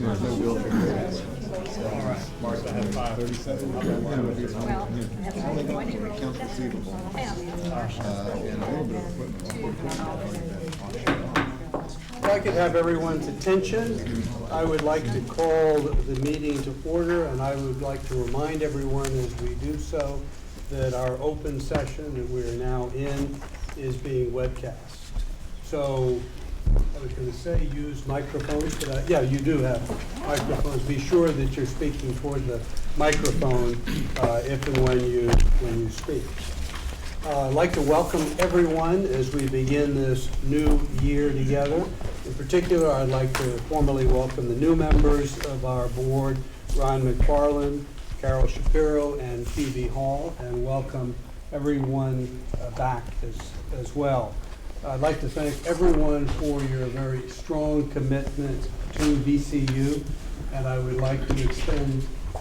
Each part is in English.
right, Martha had 537. Well, accounts receivable. And a little bit of equipment. If I could have everyone's attention, I would like to call the meeting to order, and I would like to remind everyone as we do so that our open session that we are now in is being webcast. So I was going to say use microphones, but yeah, you do have microphones. Be sure that you're speaking toward the microphone if and when you speak. I'd like to welcome everyone as we begin this new year together. In particular, I'd like to formally welcome the new members of our board, Ron McFarland, Carol Shapiro, and Phoebe Hall, and welcome everyone back as well. I'd like to thank everyone for your very strong commitment to VCU, and I would like to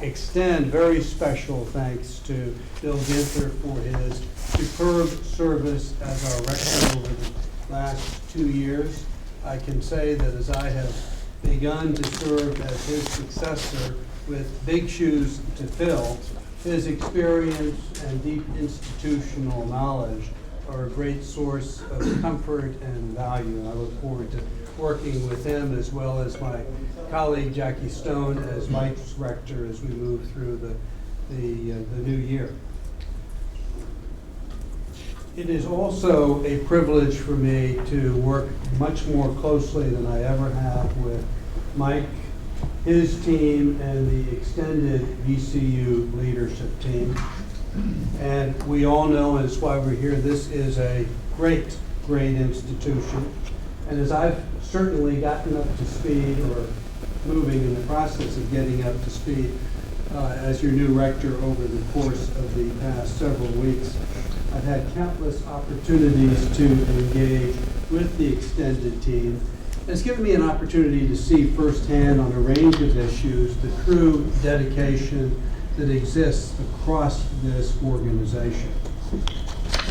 extend very special thanks to Bill Ginther for his superb service as our rector over the last 2 years. I can say that as I have begun to serve as his successor with big shoes to fill, his experience and deep institutional knowledge are a great source of comfort and value. And I look forward to working with him as well as my colleague Jackie Stone as vice rector as we move through the new year. It is also a privilege for me to work much more closely than I ever have with Mike, his team, and the extended VCU leadership team. And we all know, and it's why we're here, this is a great, great institution. And as I've certainly gotten up to speed, or moving in the process of getting up to speed, as your new rector over the course of the past several weeks, I've had countless opportunities to engage with the extended team. It's given me an opportunity to see firsthand on a range of issues the true dedication that exists across this organization.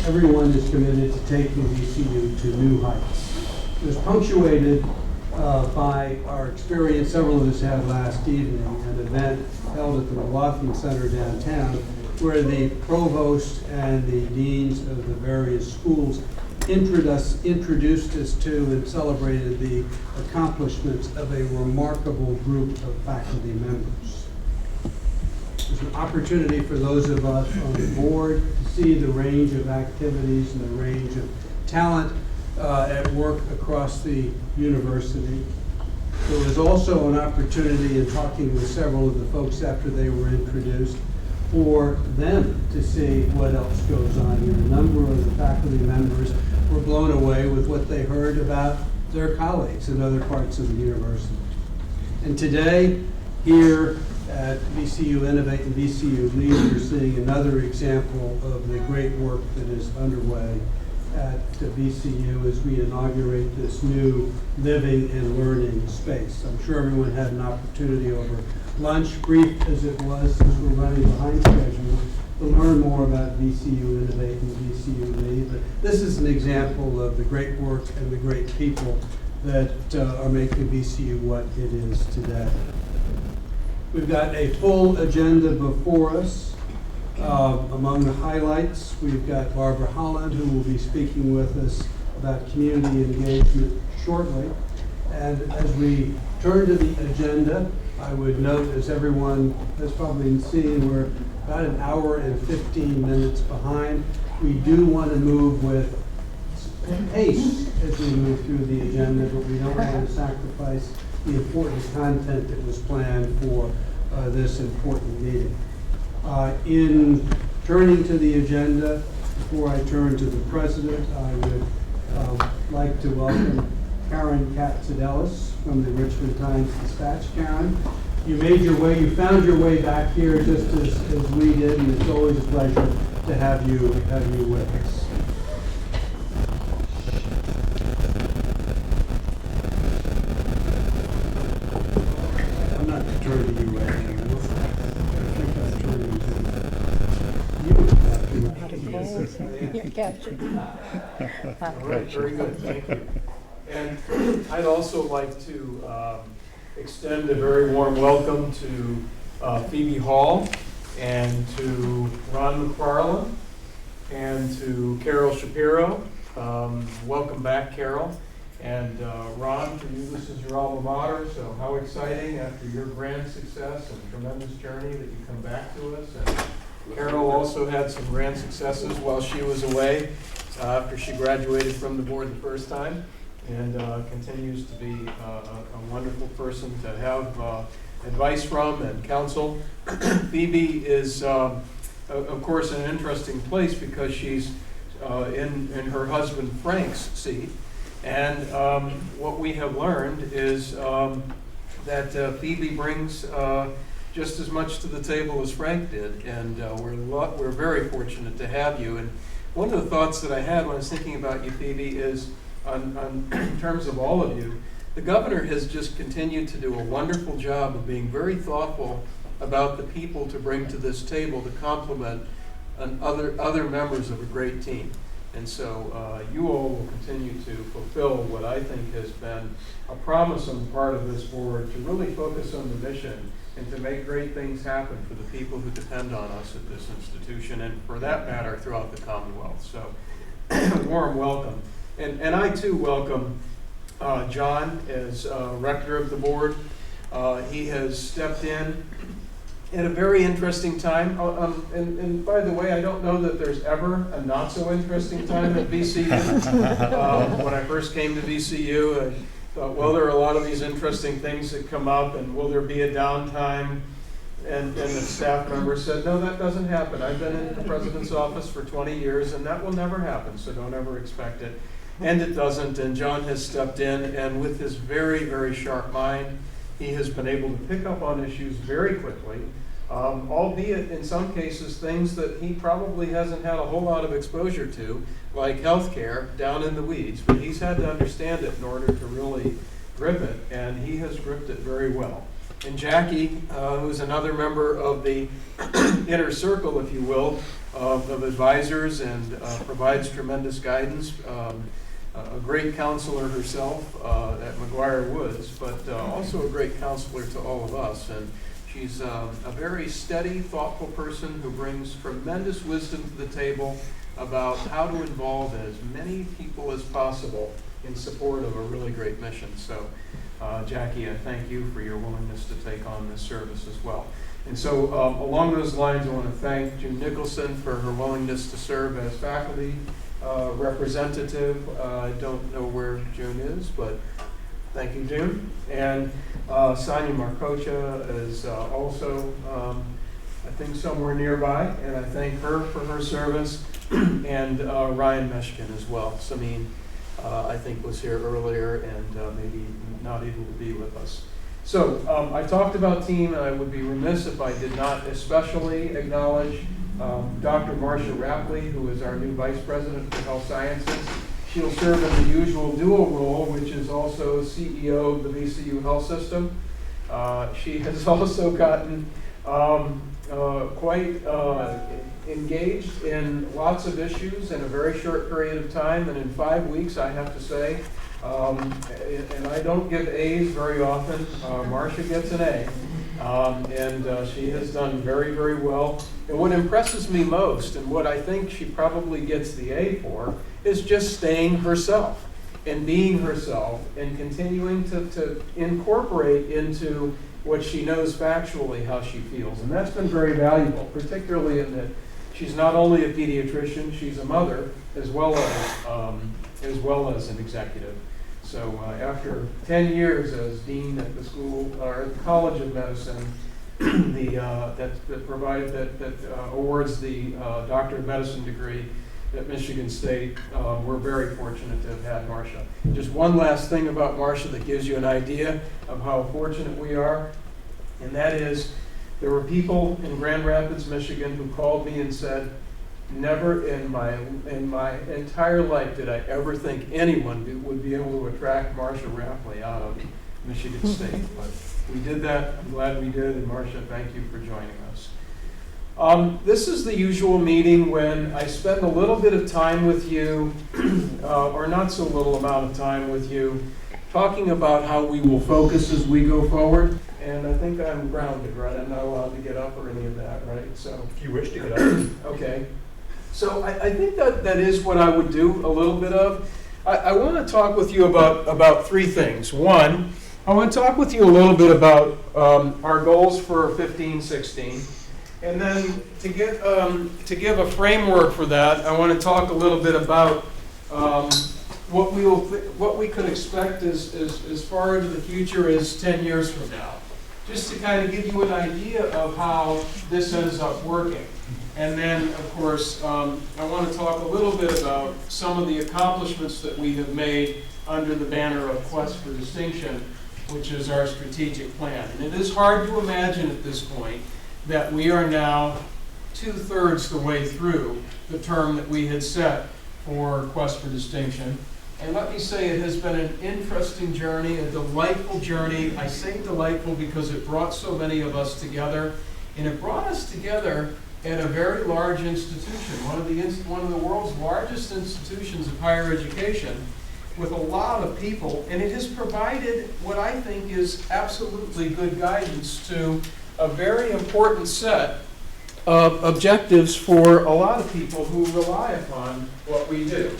Everyone is committed to taking VCU to new heights. It was punctuated by our experience several of us had last evening, an event held at the McLaughlin Center downtown, where the provost and the deans of the various schools introduced us to and celebrated the accomplishments of a remarkable group of faculty members. There's an opportunity for those of us on the board to see the range of activities and the range of talent at work across the university. There was also an opportunity in talking with several of the folks after they were introduced for them to see what else goes on here. A number of the faculty members were blown away with what they heard about their colleagues in other parts of the university. And today, here at VCU Innovate and VCU Lead, we're seeing another example of the great work that is underway at VCU as we inaugurate this new living and learning space. I'm sure everyone had an opportunity over lunch, brief as it was since we're running behind schedule, to learn more about VCU Innovate and VCU Lead. But this is an example of the great work and the great people that are making VCU what it is today. We've got a full agenda before us. Among the highlights, we've got Barbara Holland, who will be speaking with us about community engagement shortly. And as we turn to the agenda, I would note, as everyone has probably seen, we're about an hour and 15 minutes behind. We do want to move with pace as we move through the agenda, but we don't want to sacrifice the important content that was planned for this important meeting. In turning to the agenda, before I turn to the president, I would like to welcome Karen Katsadelis from the Richmond Times-Dispatch. Karen, you found your way back here just as we did, and it's always a pleasure to have you with us. I'm not turning to you right now. All right, very good, thank you. And I'd also like to extend a very warm welcome to Phoebe Hall and to Ron McFarland and to Carol Shapiro. Welcome back, Carol. And Ron, for you, this is your alma mater, so how exciting after your grand success and tremendous journey that you come back to us. And Carol also had some grand successes while she was away after she graduated from the board the first time, and continues to be a wonderful person to have advice from and counsel. Phoebe is, of course, in an interesting place because she's in her husband Frank's seat. And what we have learned is that Phoebe brings just as much to the table as Frank did, and we're very fortunate to have you. And one of the thoughts that I had when I was thinking about you, Phoebe, is in terms of all of you, the governor has just continued to do a wonderful job of being very thoughtful about the people to bring to this table to complement other members of a great team. And so you all will continue to fulfill what I think has been a promise on the part of this board to really focus on the mission and to make great things happen for the people who depend on us at this institution, and for that matter, throughout the Commonwealth. So warm welcome. And I too welcome John as rector of the board. He has stepped in at a very interesting time. And by the way, I don't know that there's ever a not so interesting time at VCU. When I first came to VCU, I thought, well, there are a lot of these interesting things that come up, and will there be a downtime? And the staff member said, no, that doesn't happen. I've been in the president's office for 20 years, and that will never happen, so don't ever expect it. And it doesn't, and John has stepped in, and with his very, very sharp mind, he has been able to pick up on issues very quickly, albeit in some cases things that he probably hasn't had a whole lot of exposure to, like healthcare, down in the weeds. But he's had to understand it in order to really grip it, and he has gripped it very well. And Jackie, who's another member of the inner circle, if you will, of advisors, and provides tremendous guidance. A great counselor herself at McGuire Woods, but also a great counselor to all of us. And she's a very steady, thoughtful person who brings tremendous wisdom to the table about how to involve as many people as possible in support of a really great mission. So, Jackie, I thank you for your willingness to take on this service as well. And so, along those lines, I want to thank June Nicholson for her willingness to serve as faculty representative. I don't know where June is, but thank you, June. And Sonia Marcocha is also, I think, somewhere nearby, and I thank her for her service, and Ryan Meshkin as well. Samin, I think, was here earlier and maybe not able to be with us. So I talked about team, and I would be remiss if I did not especially acknowledge Dr. Marcia Rapley, who is our new Vice President for Health Sciences. She'll serve in the usual dual role, which is also CEO of the VCU Health System. She has also gotten quite engaged in lots of issues in a very short period of time, and in 5 weeks, I have to say, and I don't give A's very often. Marcia gets an A. And she has done very, very well. And what impresses me most, and what I think she probably gets the A for, is just staying herself and being herself and continuing to incorporate into what she knows factually how she feels. And that's been very valuable, particularly in that she's not only a pediatrician, she's a mother as well as an executive. So after 10 years as dean at the school or at the College of Medicine, that awards the Doctor of Medicine degree at Michigan State, we're very fortunate to have had Marcia. Just one last thing about Marcia that gives you an idea of how fortunate we are, and that is there were people in Grand Rapids, Michigan who called me and said, never in my entire life did I ever think anyone would be able to attract Marcia Rapley out of Michigan State. But we did that. I'm glad we did. And Marcia, thank you for joining us. This is the usual meeting when I spend a little bit of time with you, or not so little amount of time with you, talking about how we will focus as we go forward. And I think I'm grounded, right? I'm not allowed to get up or any of that, right? So, If you wish to get up. okay. So I think that is what I would do a little bit of. I want to talk with you about three things. One, I want to talk with you a little bit about our goals for 15-16. And then to give a framework for that, I want to talk a little bit about what we could expect as far into the future as 10 years from now. Just to kind of give you an idea of how this ends up working. And then, of course, I want to talk a little bit about some of the accomplishments that we have made under the banner of Quest for Distinction, which is our strategic plan. And it is hard to imagine at this point that we are now 2/3 the way through the term that we had set for Quest for Distinction. And let me say, it has been an interesting journey, a delightful journey. I say delightful because it brought so many of us together, and it brought us together at a very large institution, one of the world's largest institutions of higher education, with a lot of people, and it has provided what I think is absolutely good guidance to a very important set of objectives for a lot of people who rely upon what we do.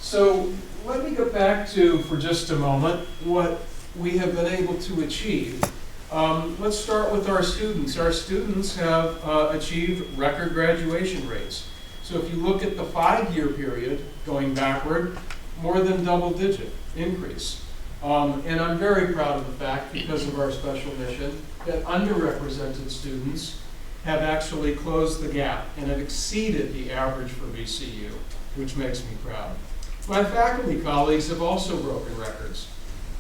So let me go back to, for just a moment, what we have been able to achieve. Let's start with our students. Our students have achieved record graduation rates. So if you look at the 5-year period going backward, more than double-digit increase. And I'm very proud of the fact, because of our special mission, that underrepresented students have actually closed the gap and have exceeded the average for VCU, which makes me proud. My faculty colleagues have also broken records.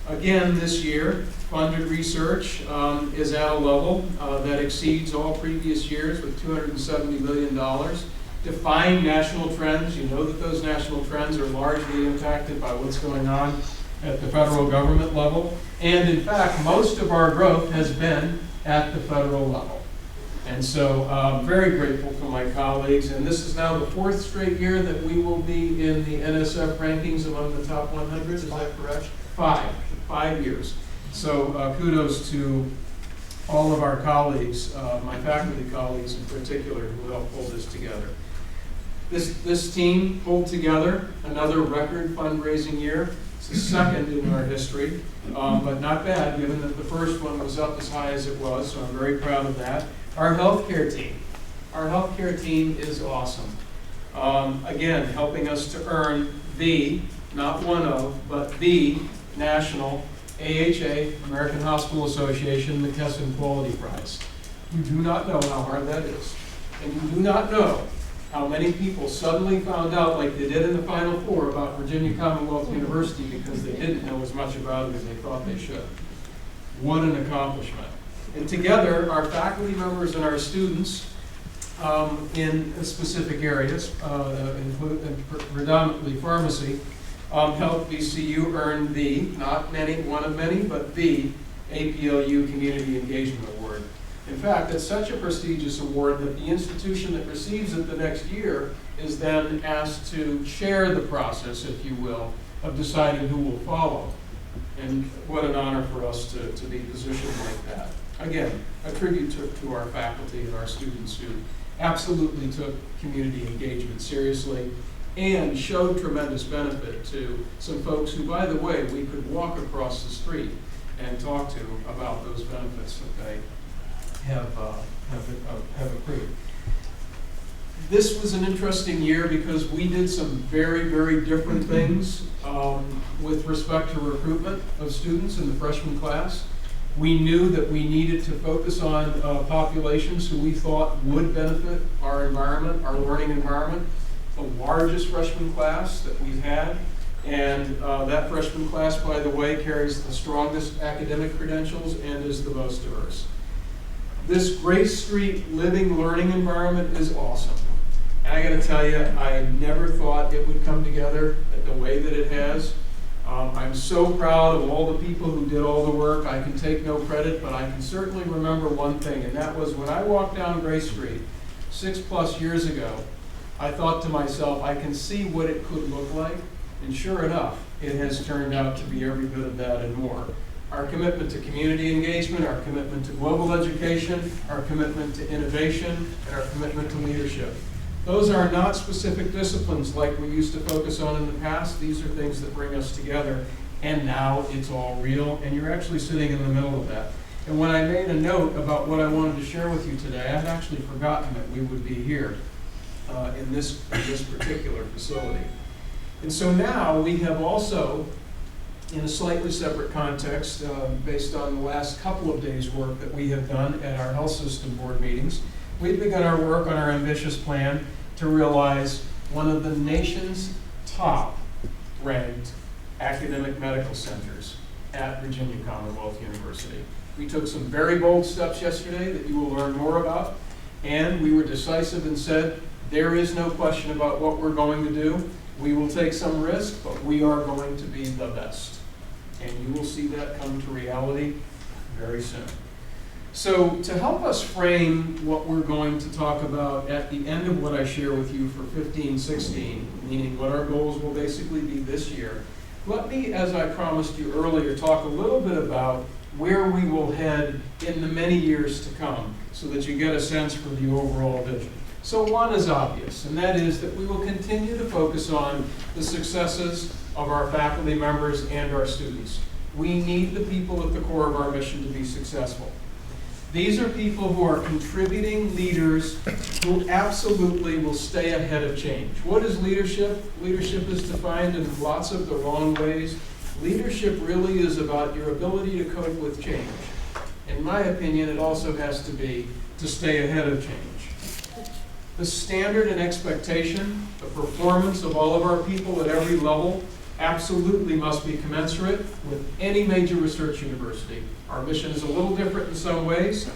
Again, this year, funded research is at a level that exceeds all previous years with $270 million. Defying national trends. You know that those national trends are largely impacted by what's going on at the federal government level. And in fact, most of our growth has been at the federal level. And so I'm very grateful for my colleagues. And this is now the 4th straight year that we will be in the NSF rankings among the top 100. Is that correct? 5 years. So kudos to all of our colleagues, my faculty colleagues in particular, who helped pull this together. This team pulled together another record fundraising year. It's the second in our history, but not bad given that the first one was up as high as it was, so I'm very proud of that. Our healthcare team. Our healthcare team is awesome. Again, helping us to earn the, not one of, but the national AHA, American Hospital Association, McKesson Quality Prize. You do not know how hard that is. And you do not know how many people suddenly found out, like they did in the Final Four, about Virginia Commonwealth University because they didn't know as much about it as they thought they should. What an accomplishment. And together, our faculty members and our students in specific areas, including predominantly pharmacy, helped VCU earn the, not many, one of many, but the APLU Community Engagement Award. In fact, it's such a prestigious award that the institution that receives it the next year is then asked to chair the process, if you will, of deciding who will follow. And what an honor for us to be positioned like that. Again, a tribute to our faculty and our students who absolutely took community engagement seriously and showed tremendous benefit to some folks who, by the way, we could walk across the street and talk to about those benefits that they have accrued. This was an interesting year because we did some very, very different things with respect to recruitment of students in the freshman class. We knew that we needed to focus on populations who we thought would benefit our environment, our learning environment. The largest freshman class that we've had, and that freshman class, by the way, carries the strongest academic credentials and is the most diverse. This Grace Street living learning environment is awesome. And I gotta tell you, I never thought it would come together the way that it has. I'm so proud of all the people who did all the work. I can take no credit, but I can certainly remember one thing, and that was when I walked down Grace Street 6+ years ago, I thought to myself, I can see what it could look like, and sure enough, it has turned out to be every bit of that and more. Our commitment to community engagement, our commitment to global education, our commitment to innovation, and our commitment to leadership. Those are not specific disciplines like we used to focus on in the past. These are things that bring us together, and now it's all real, and you're actually sitting in the middle of that. And when I made a note about what I wanted to share with you today, I had actually forgotten that we would be here in this particular facility. And so now we have also, in a slightly separate context, based on the last couple of days' work that we have done at our health system board meetings, we've begun our work on our ambitious plan to realize one of the nation's top-ranked academic medical centers at Virginia Commonwealth University. We took some very bold steps yesterday that you will learn more about, and we were decisive and said, there is no question about what we're going to do. We will take some risk, but we are going to be the best. And you will see that come to reality very soon. So to help us frame what we're going to talk about at the end of what I share with you for 15-16, meaning what our goals will basically be this year, let me, as I promised you earlier, talk a little bit about where we will head in the many years to come so that you get a sense for the overall vision. So one is obvious, and that is that we will continue to focus on the successes of our faculty members and our students. We need the people at the core of our mission to be successful. These are people who are contributing leaders who absolutely will stay ahead of change. What is leadership? Leadership is defined in lots of the wrong ways. Leadership really is about your ability to cope with change. In my opinion, it also has to be to stay ahead of change. The standard and expectation, the performance of all of our people at every level absolutely must be commensurate with any major research university. Our mission is a little different in some ways,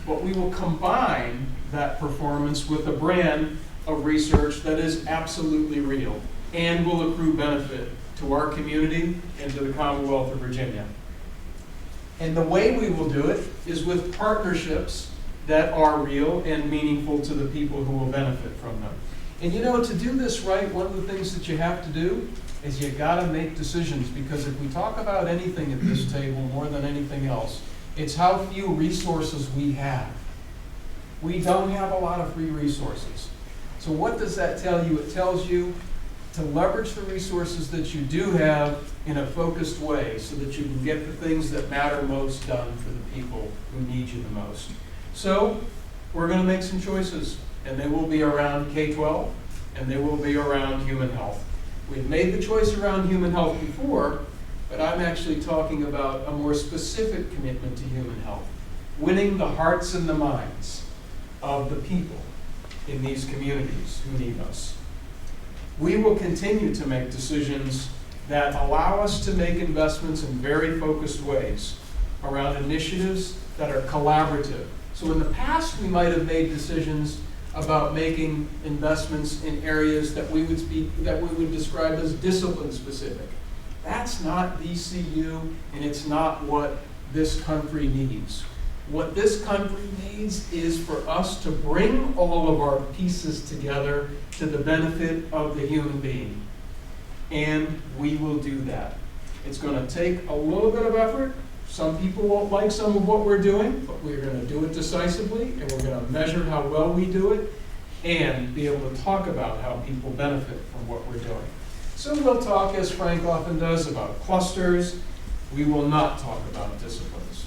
but we will combine that performance with a brand of research that is absolutely real and will accrue benefit to our community and to the Commonwealth of Virginia. And the way we will do it is with partnerships that are real and meaningful to the people who will benefit from them. And you know, to do this right, one of the things that you have to do is you gotta make decisions, because if we talk about anything at this table more than anything else, it's how few resources we have. We don't have a lot of free resources. So what does that tell you? It tells you to leverage the resources that you do have in a focused way so that you can get the things that matter most done for the people who need you the most. So we're gonna make some choices, and they will be around K-12, and they will be around human health. We've made the choice around human health before, but I'm actually talking about a more specific commitment to human health, winning the hearts and the minds of the people in these communities who need us. We will continue to make decisions that allow us to make investments in very focused ways around initiatives that are collaborative. So in the past, we might have made decisions about making investments in areas that we would describe as discipline specific. That's not VCU, and it's not what this country needs. What this country needs is for us to bring all of our pieces together to the benefit of the human being. And we will do that. It's going to take a little bit of effort. Some people won't like some of what we're doing, but we're going to do it decisively, and we're going to measure how well we do it and be able to talk about how people benefit from what we're doing. So we'll talk, as Frank often does, about clusters. We will not talk about disciplines.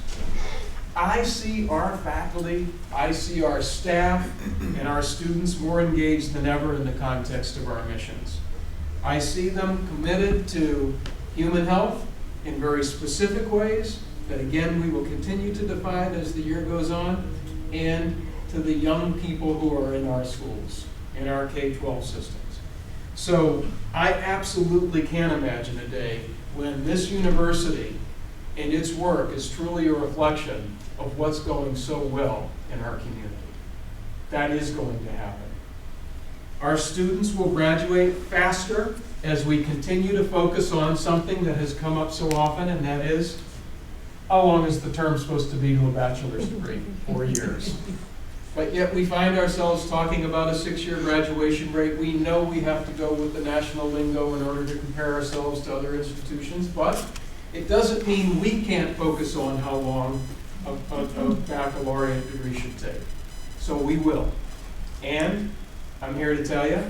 I see our faculty, I see our staff, and our students more engaged than ever in the context of our missions. I see them committed to human health in very specific ways that, again, we will continue to define as the year goes on, and to the young people who are in our schools, in our K-12 systems. So I absolutely can imagine a day when this university and its work is truly a reflection of what's going so well in our community. That is going to happen. Our students will graduate faster as we continue to focus on something that has come up so often, and that is, how long is the term supposed to be to a bachelor's degree? 4 years. But yet we find ourselves talking about a 6-year graduation rate. We know we have to go with the national lingo in order to compare ourselves to other institutions, but it doesn't mean we can't focus on how long a baccalaureate degree should take. So we will. And I'm here to tell you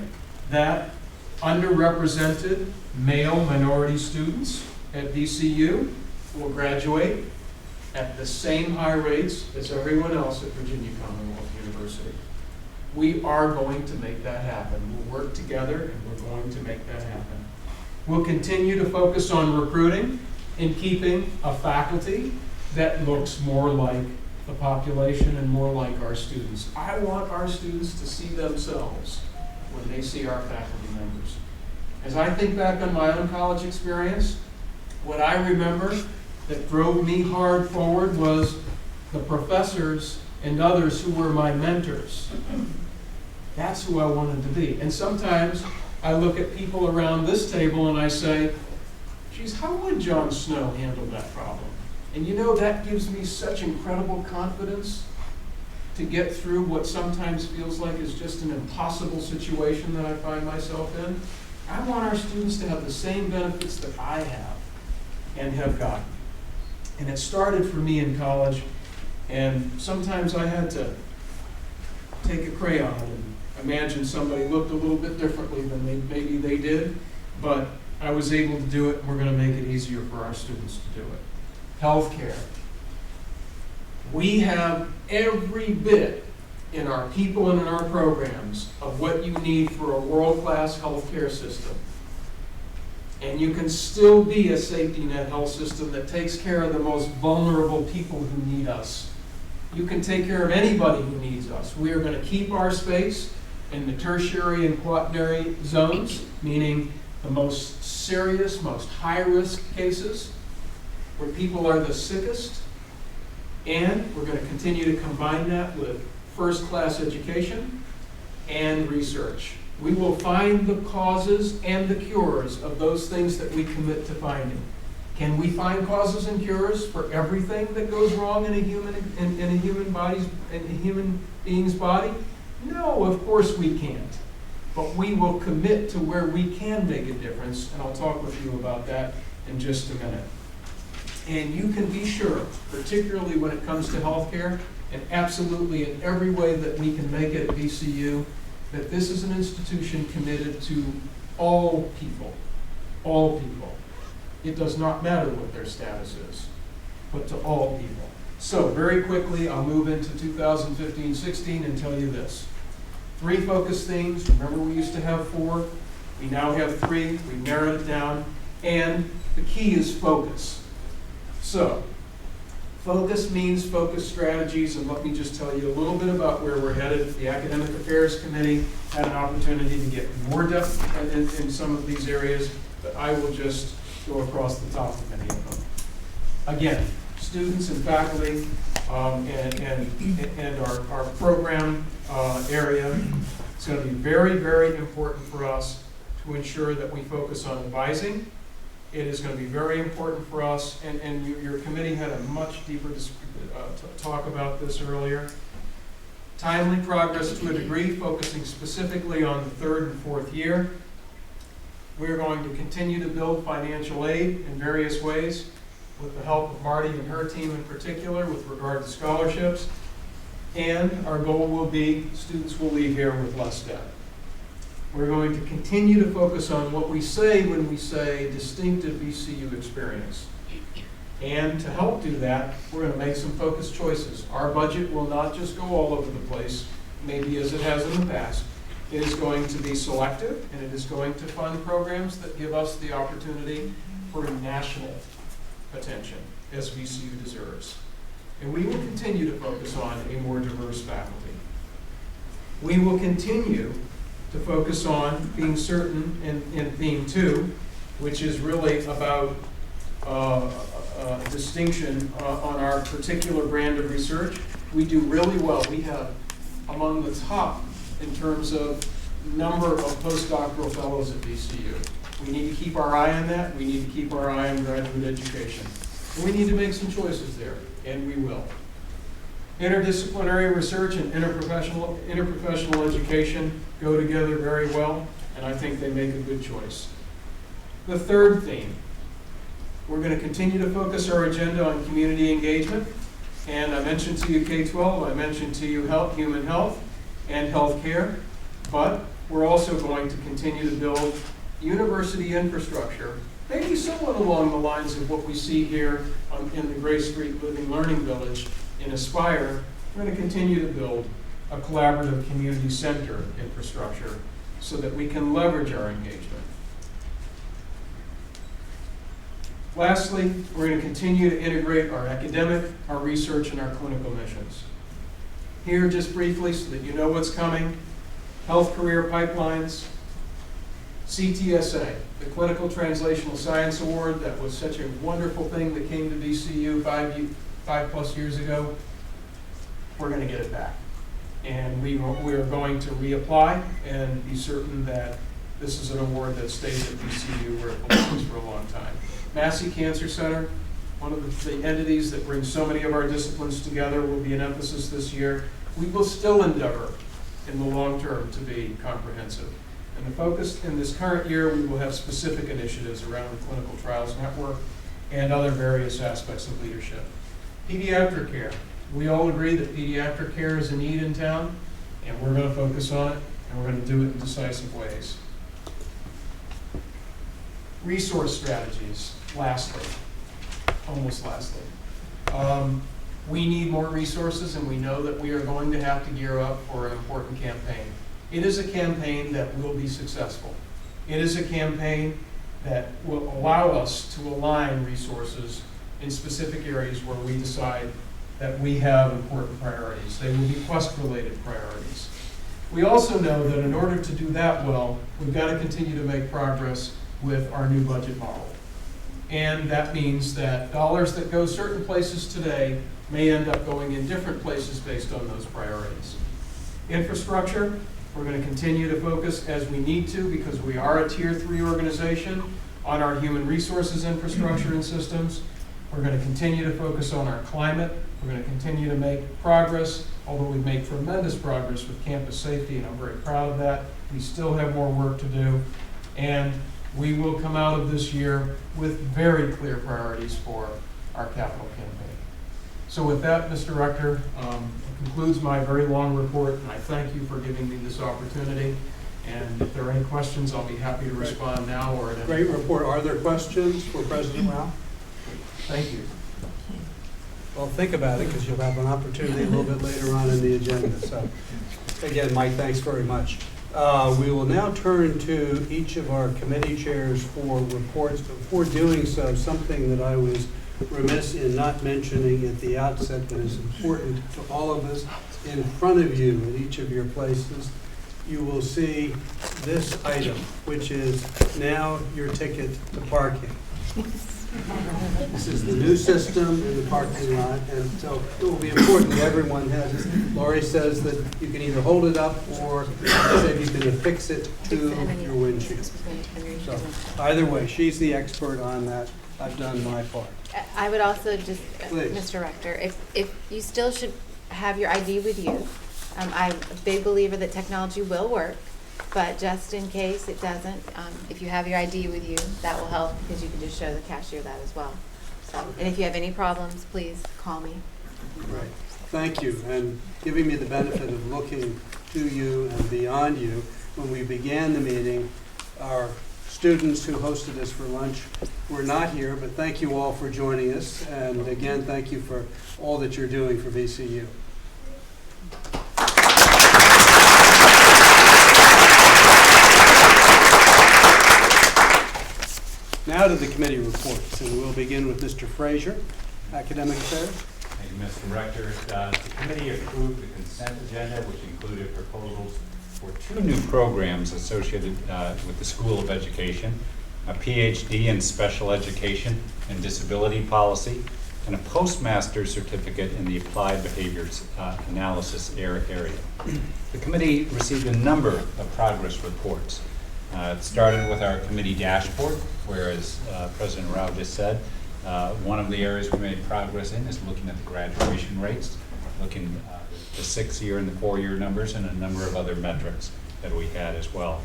that underrepresented male minority students at VCU will graduate at the same high rates as everyone else at Virginia Commonwealth University. We are going to make that happen. We'll work together and we're going to make that happen. We'll continue to focus on recruiting and keeping a faculty that looks more like the population and more like our students. I want our students to see themselves when they see our faculty members. As I think back on my own college experience, what I remember that drove me hard forward was the professors and others who were my mentors. That's who I wanted to be. And sometimes I look at people around this table and I say, geez, how would John Snow handle that problem? And you know, that gives me such incredible confidence to get through what sometimes feels like is just an impossible situation that I find myself in. I want our students to have the same benefits that I have and have gotten. And it started for me in college, and sometimes I had to take a crayon and imagine somebody looked a little bit differently than maybe they did, but I was able to do it, and we're going to make it easier for our students to do it. Healthcare. We have every bit in our people and in our programs of what you need for a world-class healthcare system. And you can still be a safety net health system that takes care of the most vulnerable people who need us. You can take care of anybody who needs us. We are going to keep our space in the tertiary and quaternary zones, meaning the most serious, most high-risk cases, where people are the sickest. And we're going to continue to combine that with first-class education and research. We will find the causes and the cures of those things that we commit to finding. Can we find causes and cures for everything that goes wrong in a human being's body? No, of course we can't. But we will commit to where we can make a difference, and I'll talk with you about that in just a minute. And you can be sure, particularly when it comes to healthcare, and absolutely in every way that we can make it at VCU, that this is an institution committed to all people. All people. It does not matter what their status is, but to all people. So very quickly, I'll move into 2015-16 and tell you this. 3 focus themes. Remember, we used to have 4. We now have 3. We've narrowed it down. And the key is focus. So, focus means focus strategies, and let me just tell you a little bit about where we're headed. The Academic Affairs Committee had an opportunity to get more depth in some of these areas, but I will just go across the top of many of them. Again, students and faculty and our program area, it's going to be very, very important for us to ensure that we focus on advising. It is going to be very important for us, and your committee had a much deeper talk about this earlier. Timely progress to a degree, focusing specifically on the 3rd and 4th year. We're going to continue to build financial aid in various ways with the help of Marty and her team in particular with regard to scholarships. And our goal will be students will leave here with less debt. We're going to continue to focus on what we say when we say distinctive VCU experience. And to help do that, we're going to make some focused choices. Our budget will not just go all over the place, maybe as it has in the past. It is going to be selective, and it is going to fund programs that give us the opportunity for national attention, as VCU deserves. And we will continue to focus on a more diverse faculty. We will continue to focus on being certain in theme 2, which is really about distinction on our particular brand of research. We do really well. We have among the top in terms of number of postdoctoral fellows at VCU. We need to keep our eye on that. We need to keep our eye on graduate education. And we need to make some choices there, and we will. Interdisciplinary research and interprofessional education go together very well, and I think they make a good choice. The third theme, we're going to continue to focus our agenda on community engagement, and I mentioned to you K-12, I mentioned to you human health and healthcare, but we're also going to continue to build university infrastructure, maybe somewhat along the lines of what we see here in the Gray Street Living Learning Village in Aspire. We're going to continue to build a collaborative community center infrastructure so that we can leverage our engagement. Lastly, we're going to continue to integrate our academic, our research, and our clinical missions. Here, just briefly, so that you know what's coming, health career pipelines, CTSA, the Clinical Translational Science Award, that was such a wonderful thing that came to VCU 5+ years ago. We're going to get it back. And we are going to reapply and be certain that this is an award that stays at VCU where it belongs for a long time. Massey Cancer Center, one of the entities that brings so many of our disciplines together, will be an emphasis this year. We will still endeavor in the long term to be comprehensive. And the focus in this current year, we will have specific initiatives around the Clinical Trials Network and other various aspects of leadership. Pediatric care. We all agree that pediatric care is a need in town, and we're going to focus on it, and we're going to do it in decisive ways. Resource strategies, lastly, almost lastly. We need more resources, and we know that we are going to have to gear up for an important campaign. It is a campaign that will be successful. It is a campaign that will allow us to align resources in specific areas where we decide that we have important priorities. They will be quest-related priorities. We also know that in order to do that well, we've got to continue to make progress with our new budget model. And that means that dollars that go certain places today may end up going in different places based on those priorities. Infrastructure, we're going to continue to focus as we need to, because we are a Tier 3 organization, on our human resources infrastructure and systems. We're going to continue to focus on our climate. We're going to continue to make progress, although we've made tremendous progress with campus safety, and I'm very proud of that. We still have more work to do, and we will come out of this year with very clear priorities for our capital campaign. So with that, Mr. Rector, concludes my very long report, and I thank you for giving me this opportunity. And if there are any questions, I'll be happy to respond now or at any. Great report. Are there questions for President Rao? Thank you. Well, think about it, because you'll have an opportunity a little bit later on in the agenda. So, again, Mike, thanks very much. We will now turn to each of our committee chairs for reports. Before doing so, something that I was remiss in not mentioning at the outset, but is important to all of us. In front of you at each of your places, you will see this item, which is now your ticket to parking. This is the new system in the parking lot, and so it will be important that everyone has it. Laurie says that you can either hold it up or said you can affix it to your windshield. So either way, she's the expert on that. I've done my part. I would also just, Please. Mr. Rector, if you still should have your ID with you, I'm a big believer that technology will work, but just in case it doesn't, if you have your ID with you, that will help, because you can just show the cashier that as well. So, and if you have any problems, please call me. Right. Thank you, and giving me the benefit of looking to you and beyond you. When we began the meeting, our students who hosted us for lunch were not here, but thank you all for joining us. And again, thank you for all that you're doing for VCU. Now to the committee reports, and we'll begin with Mr. Frazier, Academic Affairs. Thank you, Mr. Rector. The committee approved the consent agenda, which included proposals for 2 new programs associated with the School of Education, a PhD in Special Education and Disability Policy, and a Postmaster's Certificate in the Applied Behaviors Analysis area. The committee received a number of progress reports. It started with our committee dashboard, where, as President Rao just said, one of the areas we made progress in is looking at the graduation rates. looking the 6-year and the 4-year numbers and a number of other metrics that we had as well.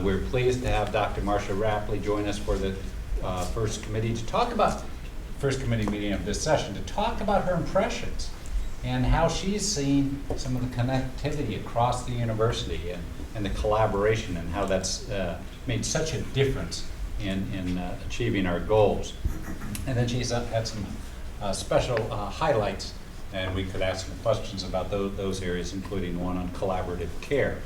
We're pleased to have Dr. Marcia Rapley join us for the first committee meeting of this session to talk about her impressions and how she's seen some of the connectivity across the university and the collaboration and how that's made such a difference in achieving our goals. And then she's had some special highlights, and we could ask some questions about those areas, including one on collaborative care.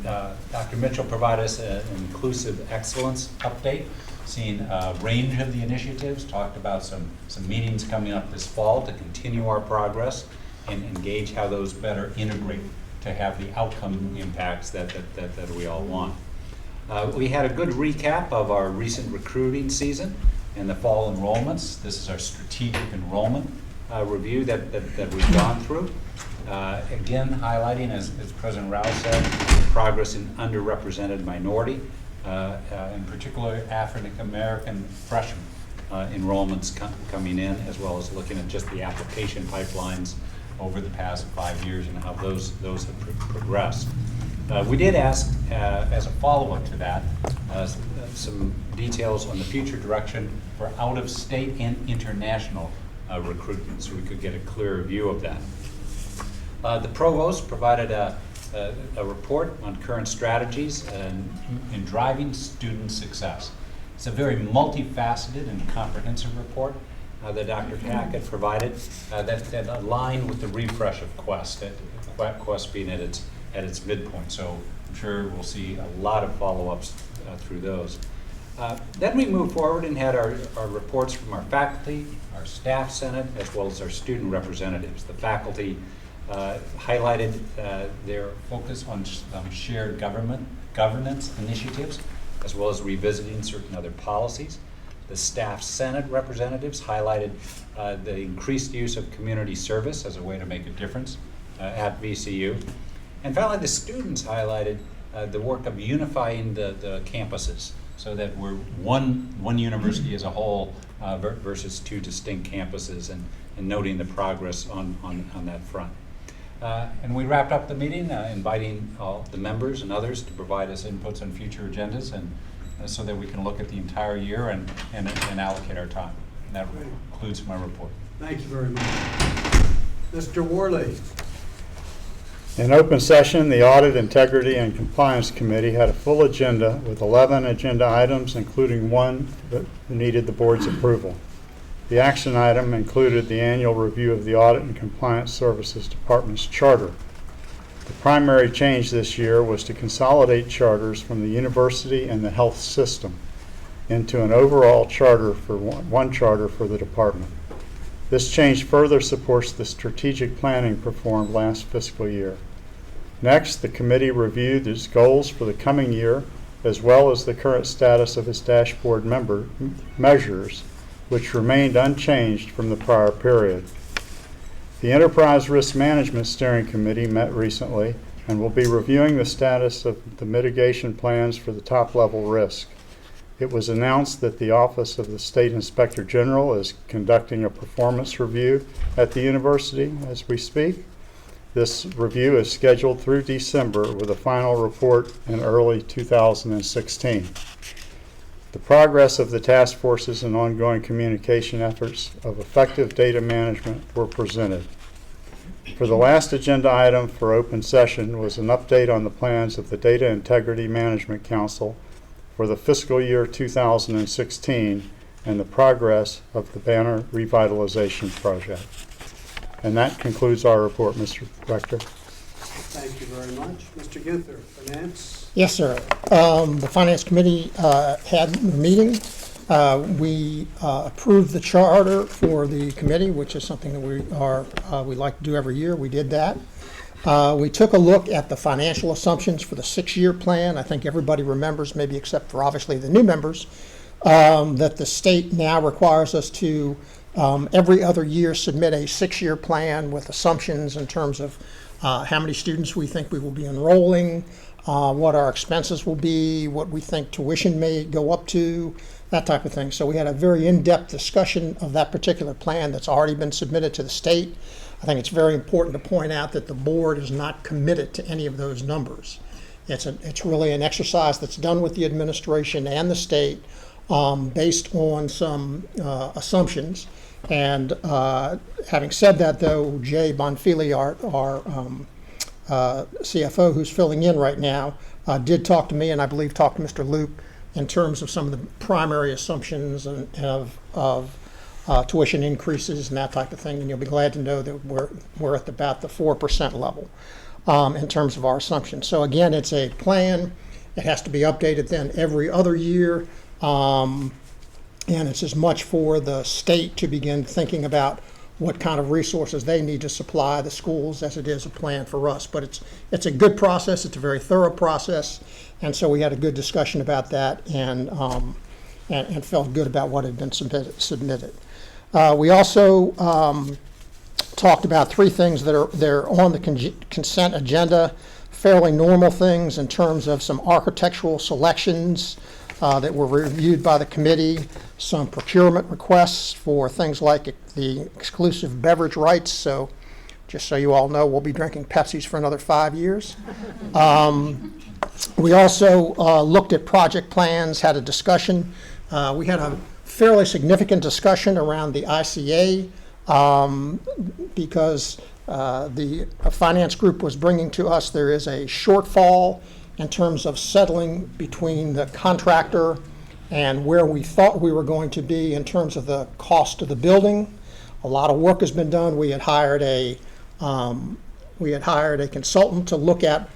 Dr. Mitchell provided us an inclusive excellence update, seen a range of the initiatives, talked about some meetings coming up this fall to continue our progress and engage how those better integrate to have the outcome impacts that we all want. We had a good recap of our recent recruiting season and the fall enrollments. This is our strategic enrollment review that we've gone through. Again, highlighting, as President Rao said, progress in underrepresented minority, in particular African American freshman enrollments coming in, as well as looking at just the application pipelines over the past 5 years and how those have progressed. We did ask, as a follow-up to that, some details on the future direction for out-of-state and international recruitment, so we could get a clearer view of that. The provost provided a report on current strategies in driving student success. It's a very multifaceted and comprehensive report that Dr. Tack had provided that aligned with the refresh of Quest, Quest being at its midpoint. So I'm sure we'll see a lot of follow-ups through those. Then we moved forward and had our reports from our faculty, our staff senate, as well as our student representatives. The faculty highlighted their focus on shared governance initiatives, as well as revisiting certain other policies. The staff senate representatives highlighted the increased use of community service as a way to make a difference at VCU. And finally, the students highlighted the work of unifying the campuses so that we're one university as a whole versus 2 distinct campuses, and noting the progress on that front. And we wrapped up the meeting inviting all the members and others to provide us inputs on future agendas, and so that we can look at the entire year and allocate our time. And that concludes my report. Thank you very much. Mr. Worley. In open session, the Audit, Integrity, and Compliance Committee had a full agenda with 11 agenda items, including one that needed the board's approval. The action item included the annual review of the Audit and Compliance Services Department's charter. The primary change this year was to consolidate charters from the university and the health system into an overall charter for one charter for the department. This change further supports the strategic planning performed last fiscal year. Next, the committee reviewed its goals for the coming year, as well as the current status of its dashboard measures, which remained unchanged from the prior period. The Enterprise Risk Management Steering Committee met recently and will be reviewing the status of the mitigation plans for the top-level risk. It was announced that the Office of the State Inspector General is conducting a performance review at the university as we speak. This review is scheduled through December with a final report in early 2016. The progress of the task forces and ongoing communication efforts of effective data management were presented. For the last agenda item for open session was an update on the plans of the Data Integrity Management Council for the fiscal year 2016 and the progress of the Banner Revitalization Project. And that concludes our report, Mr. Rector. Thank you very much. Mr. Ginther, Finance. Yes, sir. The Finance Committee had a meeting. We approved the charter for the committee, which is something that we like to do every year. We did that. We took a look at the financial assumptions for the 6-year plan. I think everybody remembers, maybe except for obviously the new members, that the state now requires us to every other year submit a 6-year plan with assumptions in terms of how many students we think we will be enrolling, what our expenses will be, what we think tuition may go up to, that type of thing. So we had a very in-depth discussion of that particular plan that's already been submitted to the state. I think it's very important to point out that the board is not committed to any of those numbers. It's really an exercise that's done with the administration and the state based on some assumptions. And having said that, though, Jay Bonfili, our CFO, who's filling in right now, did talk to me, and I believe talked to Mr. Luke in terms of some of the primary assumptions of tuition increases and that type of thing. And you'll be glad to know that we're at about the 4% level in terms of our assumptions. So again, it's a plan. It has to be updated then every other year. And it's as much for the state to begin thinking about what kind of resources they need to supply the schools as it is a plan for us. But it's a good process. It's a very thorough process. And so we had a good discussion about that and felt good about what had been submitted. We also talked about three things that are on the consent agenda, fairly normal things in terms of some architectural selections that were reviewed by the committee, some procurement requests for things like the exclusive beverage rights. So just so you all know, we'll be drinking Pepsis for another 5 years. We also looked at project plans, had a discussion. We had a fairly significant discussion around the ICA because the finance group was bringing to us there is a shortfall in terms of settling between the contractor and where we thought we were going to be in terms of the cost of the building. A lot of work has been done. We had hired a consultant to look at,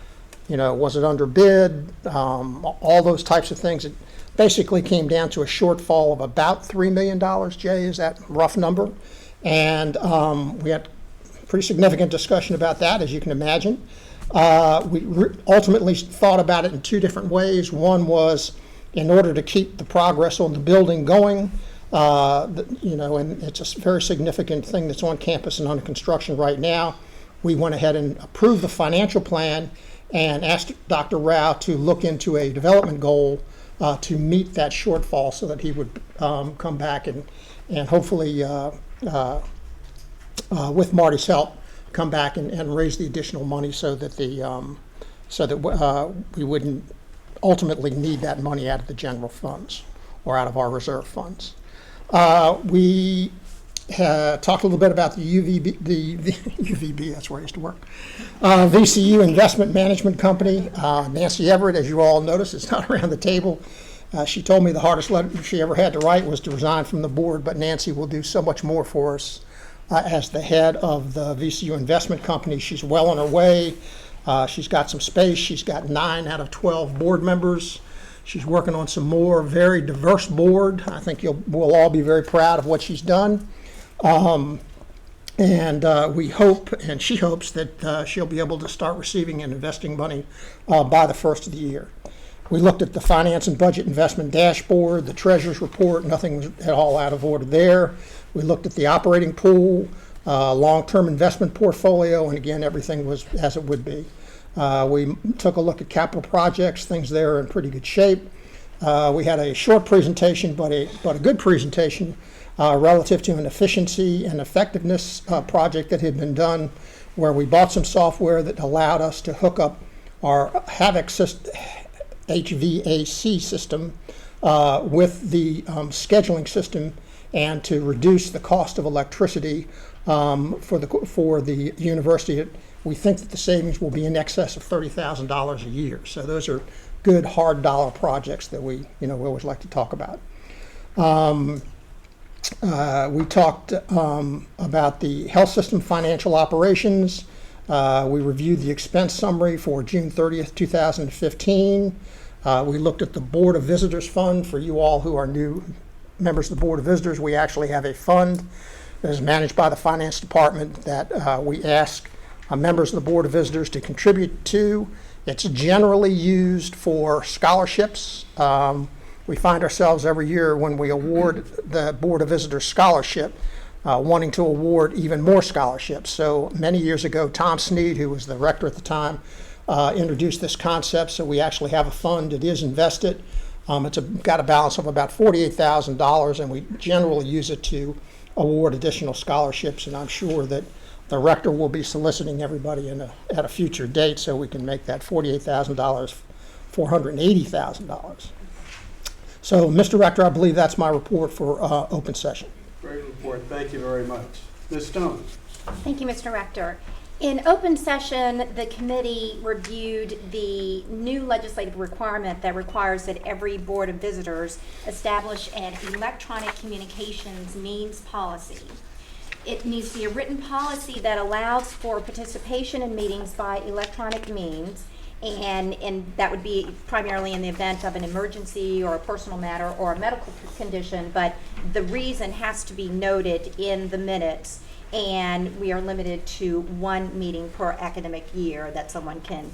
was it under bid, all those types of things. It basically came down to a shortfall of about $3 million, Jay, is that rough number? And we had pretty significant discussion about that, as you can imagine. We ultimately thought about it in two different ways. One was in order to keep the progress on the building going, and it's a very significant thing that's on campus and under construction right now. We went ahead and approved the financial plan and asked Dr. Rao to look into a development goal to meet that shortfall so that he would come back and hopefully, with Marty's help, come back and raise the additional money so that we wouldn't ultimately need that money out of the general funds or out of our reserve funds. We talked a little bit about the UVB, that's where I used to work. VCU Investment Management Company. Nancy Everett, as you all notice, is not around the table. She told me the hardest letter she ever had to write was to resign from the board, but Nancy will do so much more for us as the head of the VCU Investment Company. She's well on her way. She's got some space. She's got 9 out of 12 board members. She's working on some more, very diverse board. I think we'll all be very proud of what she's done. And we hope, and she hopes, that she'll be able to start receiving and investing money by the first of the year. We looked at the finance and budget investment dashboard, the treasurer's report. Nothing was at all out of order there. We looked at the operating pool, long-term investment portfolio, and again, everything was as it would be. We took a look at capital projects. Things there are in pretty good shape. We had a short presentation, but a good presentation relative to an efficiency and effectiveness project that had been done, where we bought some software that allowed us to hook up our HVAC system with the scheduling system and to reduce the cost of electricity for the university. We think that the savings will be in excess of $30,000 a year. So those are good hard dollar projects that we always like to talk about. We talked about the health system financial operations. We reviewed the expense summary for June 30th, 2015. We looked at the Board of Visitors Fund. For you all who are new members of the Board of Visitors, we actually have a fund that is managed by the Finance Department that we ask members of the Board of Visitors to contribute to. It's generally used for scholarships. We find ourselves every year when we award the Board of Visitors scholarship wanting to award even more scholarships. So many years ago, Tom Sneed, who was the rector at the time, introduced this concept. So we actually have a fund. It is invested. It's got a balance of about $48,000, and we generally use it to award additional scholarships. And I'm sure that The rector will be soliciting everybody at a future date so we can make that $48,000, $480,000. So, Mr. Rector, I believe that's my report for open session. Great report. Thank you very much. Ms. Stone. Thank you, Mr. Rector. In open session, the committee reviewed the new legislative requirement that requires that every Board of Visitors establish an electronic communications means policy. It needs to be a written policy that allows for participation in meetings by electronic means, and that would be primarily in the event of an emergency or a personal matter or a medical condition, but the reason has to be noted in the minutes, and we are limited to one meeting per academic year that someone can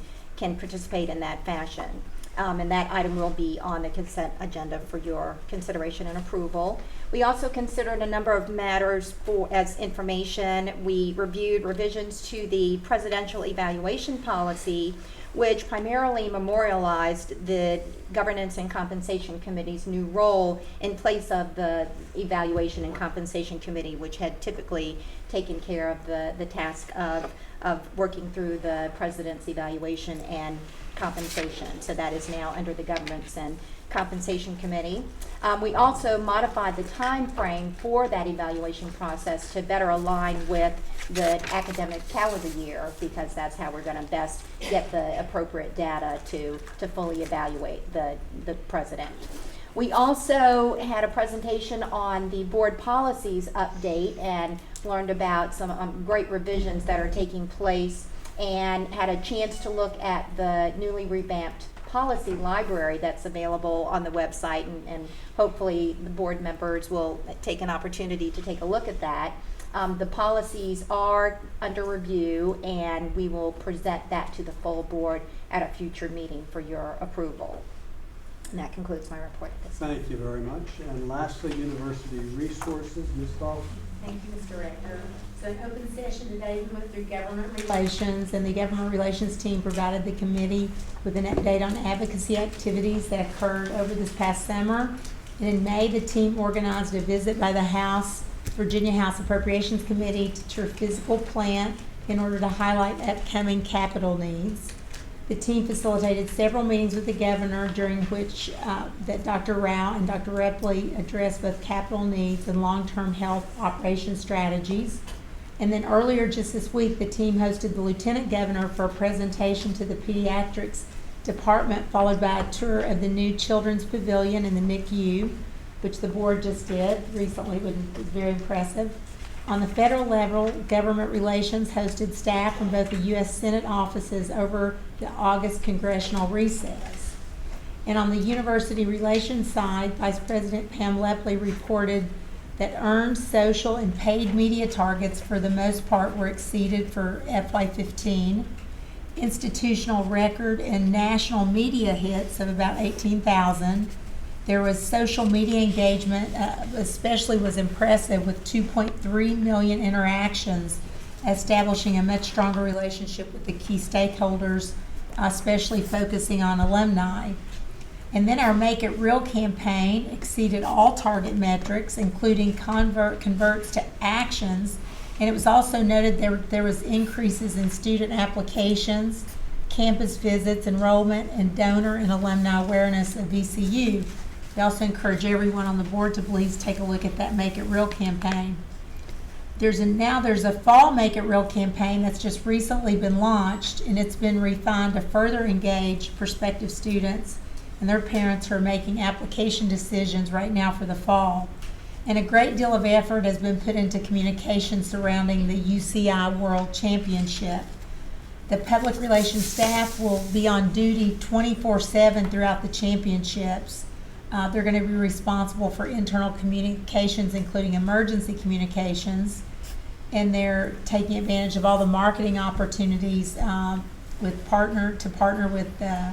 participate in that fashion. And that item will be on the consent agenda for your consideration and approval. We also considered a number of matters as information. We reviewed revisions to the presidential evaluation policy, which primarily memorialized the Governance and Compensation Committee's new role in place of the Evaluation and Compensation Committee, which had typically taken care of the task of working through the president's evaluation and compensation. So that is now under the Governance and Compensation Committee. We also modified the time frame for that evaluation process to better align with the academic calendar year, because that's how we're going to best get the appropriate data to fully evaluate the president. We also had a presentation on the board policies update and learned about some great revisions that are taking place, and had a chance to look at the newly revamped policy library that's available on the website, and hopefully the board members will take an opportunity to take a look at that. The policies are under review, and we will present that to the full board at a future meeting for your approval. And that concludes my report at this time. Thank you very much. And lastly, University Resources, Ms. Dalton. Thank you, Mr. Rector. So in open session today, we went through government relations, and the government relations team provided the committee with an update on advocacy activities that occurred over this past summer. And in May, the team organized a visit by the Virginia House Appropriations Committee to tour physical plant in order to highlight upcoming capital needs. The team facilitated several meetings with the governor, during which that Dr. Rao and Dr. Ripley addressed both capital needs and long-term health operation strategies. And then earlier just this week, the team hosted the lieutenant governor for a presentation to the pediatrics department, followed by a tour of the new children's pavilion in the NICU, which the board just did recently. It was very impressive. On the federal level, government relations hosted staff from both the U.S. Senate offices over the August congressional recess. And on the university relations side, Vice President Pam Lepley reported that earned, social, and paid media targets for the most part were exceeded for FY15. Institutional record and national media hits of about 18,000. There was social media engagement, especially was impressive, with 2.3 million interactions, establishing a much stronger relationship with the key stakeholders, especially focusing on alumni. And then our Make It Real campaign exceeded all target metrics, including converts to actions. And it was also noted there was increases in student applications, campus visits, enrollment, and donor and alumni awareness of VCU. We also encourage everyone on the board to please take a look at that Make It Real campaign. There's a fall Make It Real campaign that's just recently been launched, and it's been refined to further engage prospective students and their parents who are making application decisions right now for the fall. And a great deal of effort has been put into communication surrounding the UCI World Championship. The public relations staff will be on duty 24/7 throughout the championships. They're going to be responsible for internal communications, including emergency communications, and they're taking advantage of all the marketing opportunities to partner with the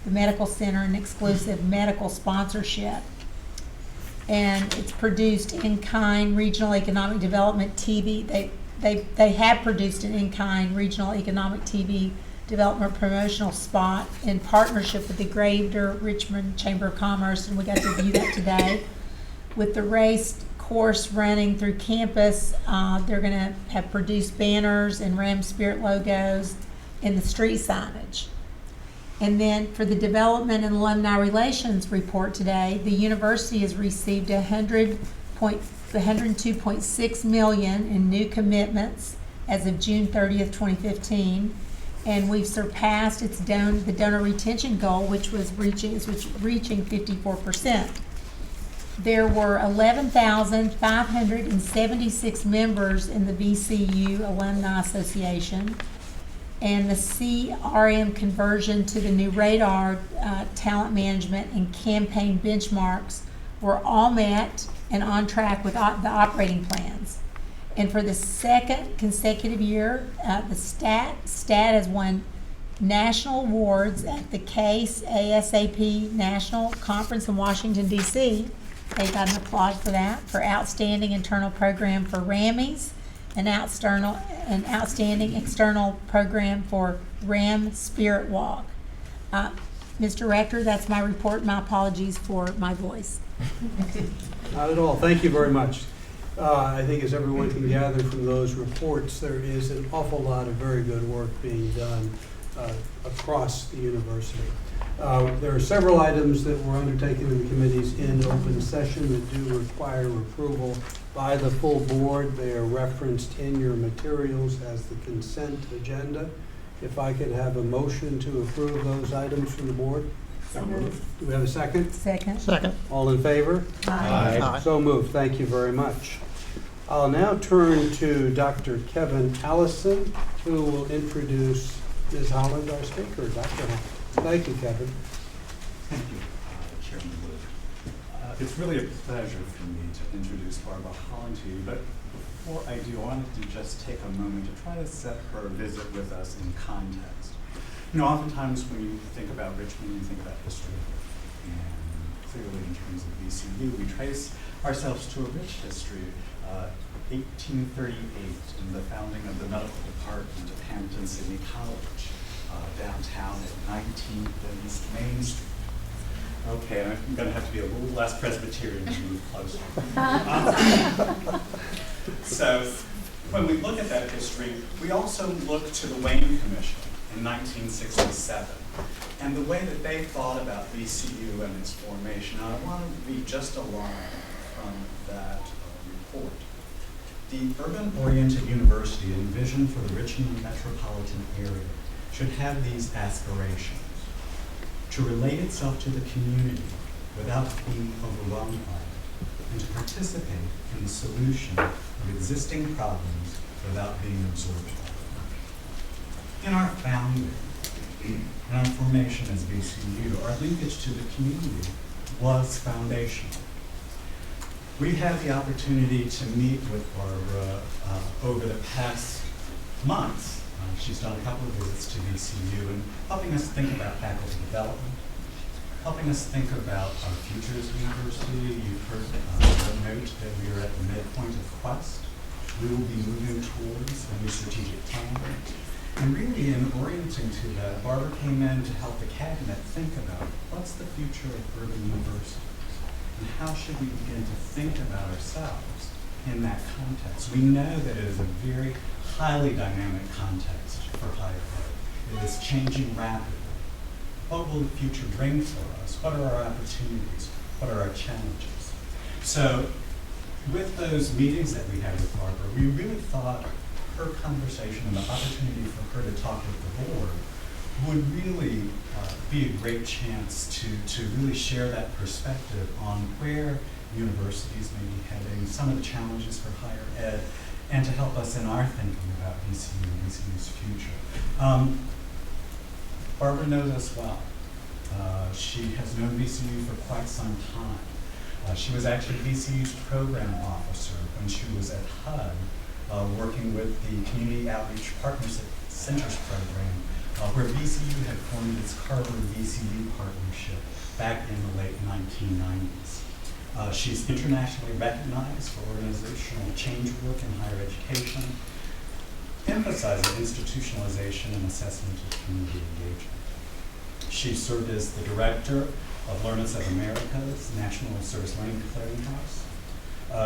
medical center and exclusive medical sponsorship. And it's produced in-kind regional economic development TV. They have produced an in-kind regional economic TV development promotional spot in partnership with the Greater Richmond Chamber of Commerce, and we got to view that today, with the race course running through campus. They're going to have produced banners and Ram Spirit logos in the street signage. And then for the Development and Alumni Relations report today, the university has received $102.6 million in new commitments as of June 30th, 2015. And we've surpassed the donor retention goal, which was reaching 54%. There were 11,576 members in the VCU Alumni Association, and the CRM conversion to the new radar talent management and campaign benchmarks were all met and on track with the operating plans. And for the second consecutive year, the STAT has won national awards at the CASE ASAP National Conference in Washington, D.C. They got an applause for that, for outstanding internal program for Rammies, an outstanding external program for Ram Spirit Walk. Mr. Rector, that's my report. My apologies for my voice. Not at all. Thank you very much. I think as everyone can gather from those reports, there is an awful lot of very good work being done across the university. There are several items that were undertaken in the committees in open session that do require approval by the full board. They are referenced in your materials as the consent agenda. If I could have a motion to approve those items from the board? So moved. Do we have a second? Second. Second. All in favor? Aye. Aye. So moved. Thank you very much. I'll now turn to Dr. Kevin Allison, who will introduce Ms. Holland, our speaker. Dr. Holland. Thank you, Kevin. Thank you, Chairman Wood. It's really a pleasure for me to introduce Barbara Holland to you, but before I do, I wanted to just take a moment to try to set her visit with us in context. You know, oftentimes when you think about Richmond, you think about history, and clearly in terms of VCU, we trace ourselves to a rich history. 1838, and the founding of the medical department of Hampton Sydney College, downtown at 19th and East Main Street. Okay, I'm going to have to be a little less Presbyterian to move closer. So when we look at that history, we also look to the Wayne Commission in 1967 and the way that they thought about VCU and its formation. I want to read just a line from that report. The urban-oriented university envisioned for the Richmond metropolitan area should have these aspirations: to relate itself to the community without being overwhelmed by it, and to participate in the solution of existing problems without being absorbed by them. In our founding, in our formation as VCU, our linkage to the community was foundational. We had the opportunity to meet with Barbara over the past months. She's done a couple of visits to VCU and helping us think about faculty development, helping us think about our future as a university. You've heard the note that we are at the midpoint of Quest. We will be moving towards a new strategic plan. And really in orienting to that, Barbara came in to help the cabinet think about what's the future of urban universities and how should we begin to think about ourselves in that context. We know that it is a very highly dynamic context for higher ed. It is changing rapidly. What will the future bring for us? What are our opportunities? What are our challenges? So with those meetings that we had with Barbara, we really thought her conversation and the opportunity for her to talk with the board would really be a great chance to really share that perspective on where universities may be heading, some of the challenges for higher ed, and to help us in our thinking about VCU and VCU's future. Barbara knows us well. She has known VCU for quite some time. She was actually VCU's program officer when she was at HUD, working with the Community Outreach Partnership Centers program, where VCU had formed its Carver-VCU partnership back in the late 1990s. She's internationally recognized for organizational change work in higher education, emphasizing institutionalization and assessment of community engagement. She served as the director of Learners of America's National Service Learning Clearinghouse,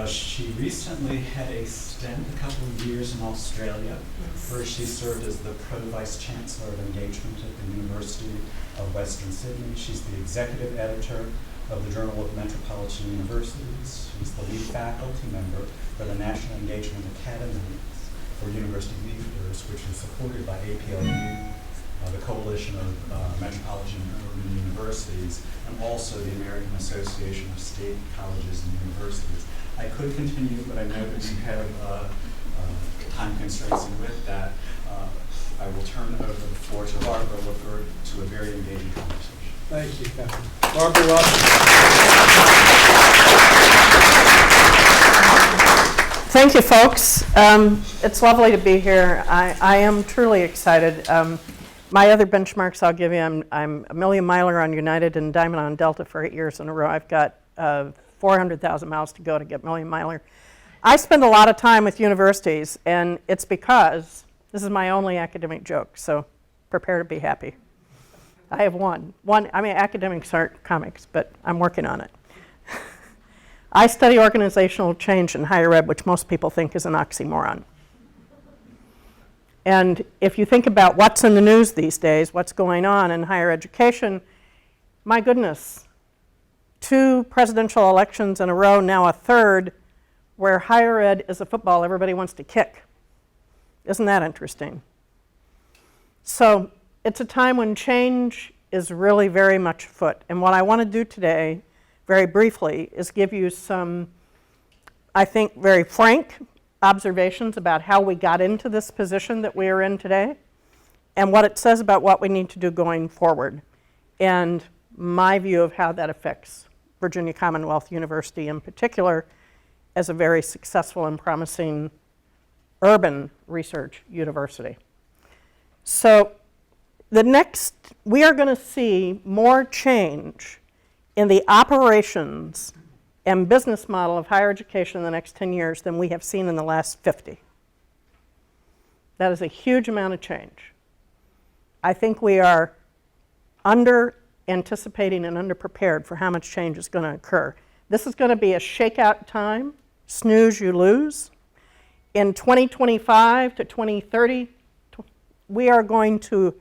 She recently had a stint, a couple of years in Australia. First, she served as the Pro-Vice Chancellor of Engagement at the University of Western Sydney. She's the Executive Editor of the Journal of Metropolitan Universities. She's the lead faculty member for the National Engagement Academies for University Leaders, which is supported by APLU, the Coalition of Metropolitan and Urban Universities, and also the American Association of State Colleges and Universities. I could continue, but I know that we have time constraints, and with that, I will turn over the floor to Barbara Lippert to a very engaging conversation. Thank you, Captain. Barbara, welcome. Thank you, folks. It's lovely to be here. I am truly excited. My other benchmarks I'll give you, I'm a million miler on United and Diamond on Delta for 8 years in a row. I've got 400,000 miles to go to get million miler. I spend a lot of time with universities, and it's because this is my only academic joke, so prepare to be happy. I have one. I mean, academics aren't comics, but I'm working on it. I study organizational change in higher ed, which most people think is an oxymoron. And if you think about what's in the news these days, what's going on in higher education, my goodness, 2 presidential elections in a row, now a third, where higher ed is a football everybody wants to kick. Isn't that interesting? So it's a time when change is really very much afoot. And what I want to do today, very briefly, is give you some, I think, very frank observations about how we got into this position that we are in today and what it says about what we need to do going forward and my view of how that affects Virginia Commonwealth University in particular as a very successful and promising urban research university. So we are going to see more change in the operations and business model of higher education in the next 10 years than we have seen in the last 50. That is a huge amount of change. I think we are under-anticipating and under-prepared for how much change is going to occur. This is going to be a shakeout time, snooze, you lose. In 2025 to 2030, we are going to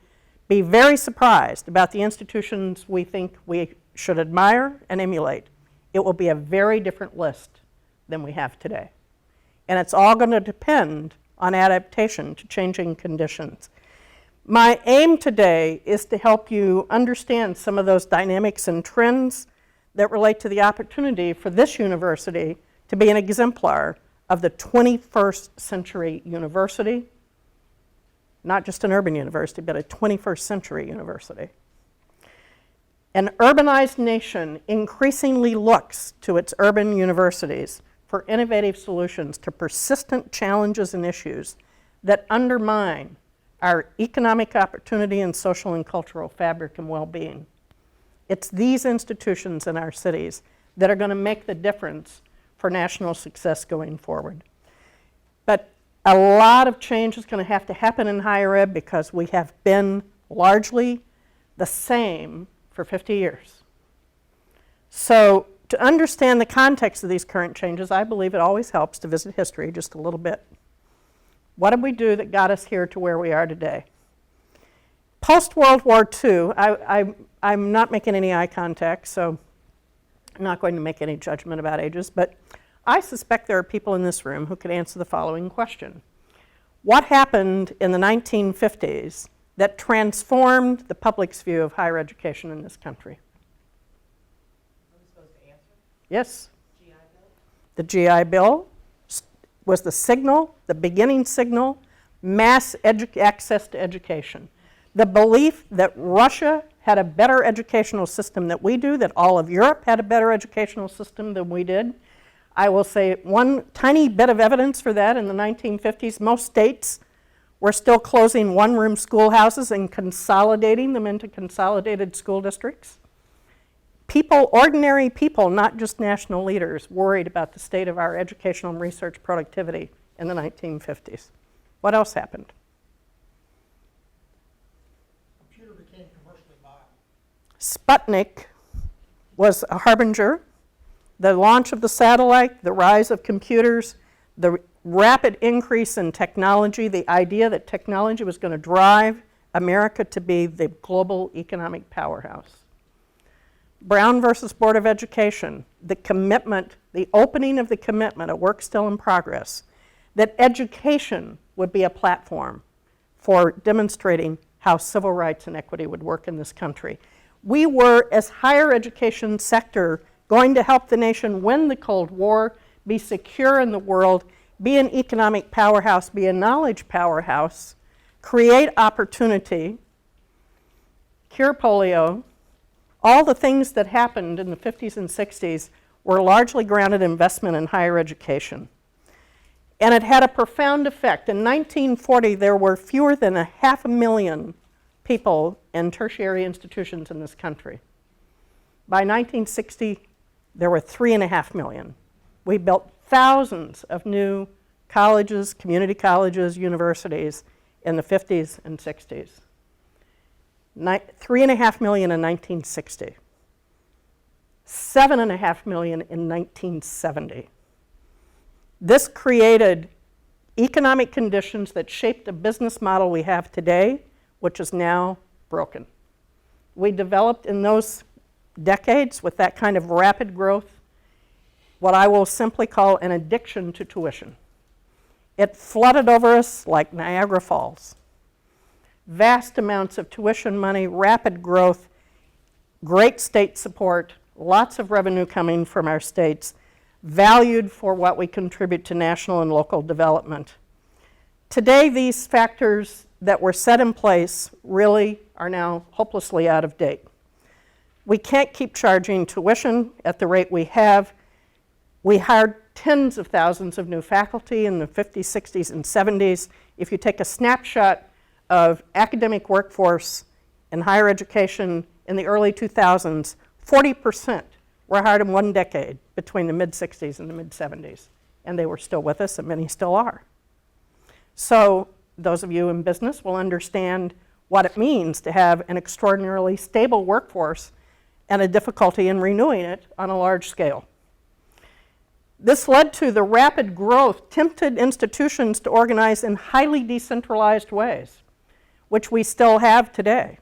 be very surprised about the institutions we think we should admire and emulate. It will be a very different list than we have today. And it's all going to depend on adaptation to changing conditions. My aim today is to help you understand some of those dynamics and trends that relate to the opportunity for this university to be an exemplar of the 21st century university, not just an urban university, but a 21st century university. An urbanized nation increasingly looks to its urban universities for innovative solutions to persistent challenges and issues that undermine our economic opportunity and social and cultural fabric and well-being. It's these institutions in our cities that are going to make the difference for national success going forward. But a lot of change is going to have to happen in higher ed because we have been largely the same for 50 years. So to understand the context of these current changes, I believe it always helps to visit history just a little bit. What did we do that got us here to where we are today? Post-World War II, I'm not making any eye contact, so I'm not going to make any judgment about ages, but I suspect there are people in this room who could answer the following question. What happened in the 1950s that transformed the public's view of higher education in this country? I'm supposed to answer? Yes. GI Bill? The GI Bill was the signal, the beginning signal, mass access to education. The belief that Russia had a better educational system than we do, that all of Europe had a better educational system than we did. I will say one tiny bit of evidence for that in the 1950s, most states were still closing one-room schoolhouses and consolidating them into consolidated school districts. People, ordinary people, not just national leaders, worried about the state of our educational and research productivity in the 1950s. What else happened? Computer became commercially viable. Sputnik was a harbinger. The launch of the satellite, the rise of computers, the rapid increase in technology, the idea that technology was going to drive America to be the global economic powerhouse. Brown versus Board of Education, the commitment, the opening of the commitment, a work still in progress, that education would be a platform for demonstrating how civil rights and equity would work in this country. We were, as higher education sector, going to help the nation win the Cold War, be secure in the world, be an economic powerhouse, be a knowledge powerhouse, create opportunity, cure polio. All the things that happened in the 50s and 60s were largely grounded in investment in higher education. And it had a profound effect. In 1940, there were fewer than 500,000 people in tertiary institutions in this country. By 1960, there were 3.5 million. We built thousands of new colleges, community colleges, universities in the 50s and 60s. 3.5 million in 1960. 7.5 million in 1970. This created economic conditions that shaped the business model we have today, which is now broken. We developed in those decades, with that kind of rapid growth, what I will simply call an addiction to tuition. It flooded over us like Niagara Falls. Vast amounts of tuition money, rapid growth, great state support, lots of revenue coming from our states, valued for what we contribute to national and local development. Today, these factors that were set in place really are now hopelessly out of date. We can't keep charging tuition at the rate we have. We hired tens of thousands of new faculty in the 50s, 60s, and 70s. If you take a snapshot of academic workforce in higher education in the early 2000s, 40% were hired in one decade between the mid-60s and the mid-70s. And they were still with us, and many still are. So those of you in business will understand what it means to have an extraordinarily stable workforce and a difficulty in renewing it on a large scale. This led to the rapid growth, tempted institutions to organize in highly decentralized ways, which we still have today.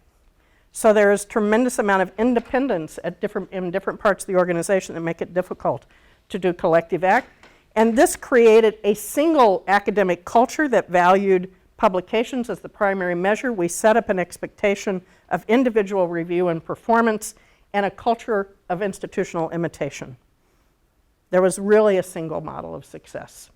So there is tremendous amount of independence in different parts of the organization that make it difficult to do collective act. And this created a single academic culture that valued publications as the primary measure. We set up an expectation of individual review and performance and a culture of institutional imitation. There was really a single model of success.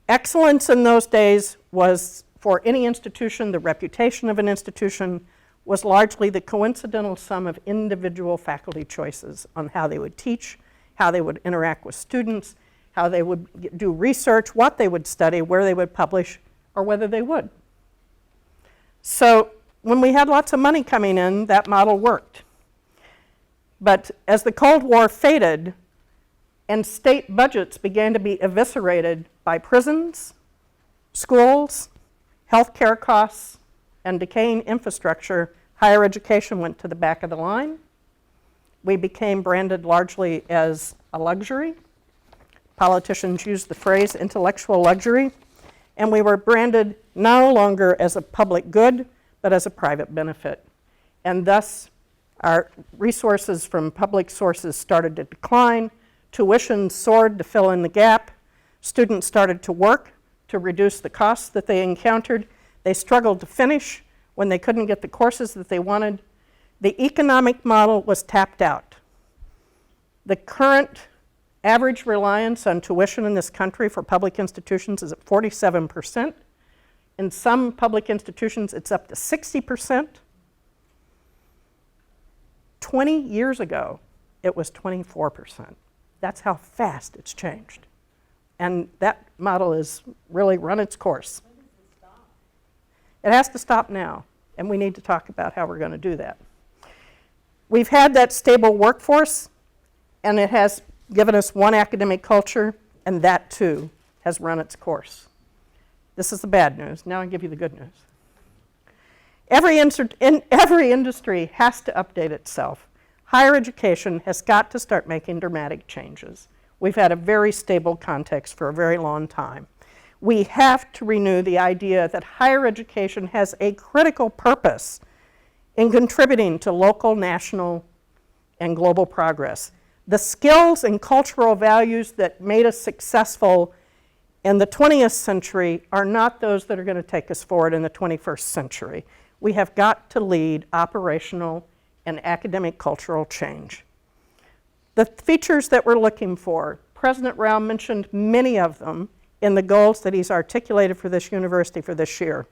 Excellence in those days was, for any institution, the reputation of an institution was largely the coincidental sum of individual faculty choices on how they would teach, how they would interact with students, how they would do research, what they would study, where they would publish, or whether they would. So when we had lots of money coming in, that model worked. But as the Cold War faded and state budgets began to be eviscerated by prisons, schools, healthcare costs, and decaying infrastructure, higher education went to the back of the line. We became branded largely as a luxury. Politicians used the phrase intellectual luxury. And we were branded no longer as a public good, but as a private benefit. And thus, our resources from public sources started to decline. Tuition soared to fill in the gap. Students started to work to reduce the costs that they encountered. They struggled to finish when they couldn't get the courses that they wanted. The economic model was tapped out. The current average reliance on tuition in this country for public institutions is at 47%. In some public institutions, it's up to 60%. 20 years ago, it was 24%. That's how fast it's changed. And that model has really run its course. When does it stop? It has to stop now, and we need to talk about how we're going to do that. We've had that stable workforce, and it has given us one academic culture, and that too has run its course. This is the bad news. Now I'll give you the good news. Every industry has to update itself. higher education has got to start making dramatic changes. We've had a very stable context for a very long time. We have to renew the idea that higher education has a critical purpose in contributing to local, national, and global progress. The skills and cultural values that made us successful in the 20th century are not those that are going to take us forward in the 21st century. We have got to lead operational and academic cultural change. The features that we're looking for, President Rao mentioned many of them in the goals that he's articulated for this university for this year.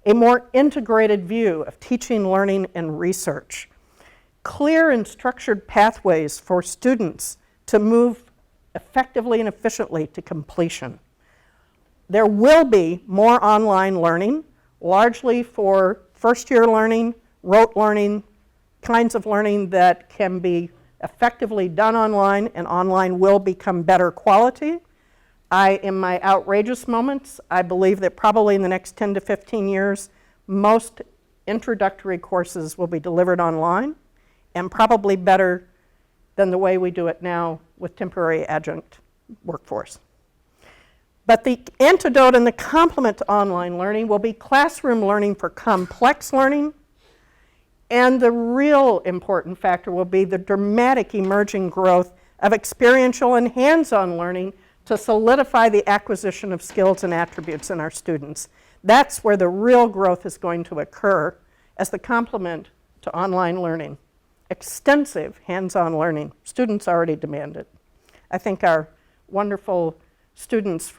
A more integrated view of teaching, learning, and research. Clear and structured pathways for students to move effectively and efficiently to completion. There will be more online learning, largely for first-year learning, rote learning, kinds of learning that can be effectively done online, and online will become better quality. In my outrageous moments, I believe that probably in the next 10 to 15 years, most introductory courses will be delivered online, and probably better than the way we do it now with temporary adjunct workforce. But the antidote and the complement to online learning will be classroom learning for complex learning, and the real important factor will be the dramatic emerging growth of experiential and hands-on learning to solidify the acquisition of skills and attributes in our students. That's where the real growth is going to occur as the complement to online learning. Extensive hands-on learning. Students already demand it. I think our wonderful students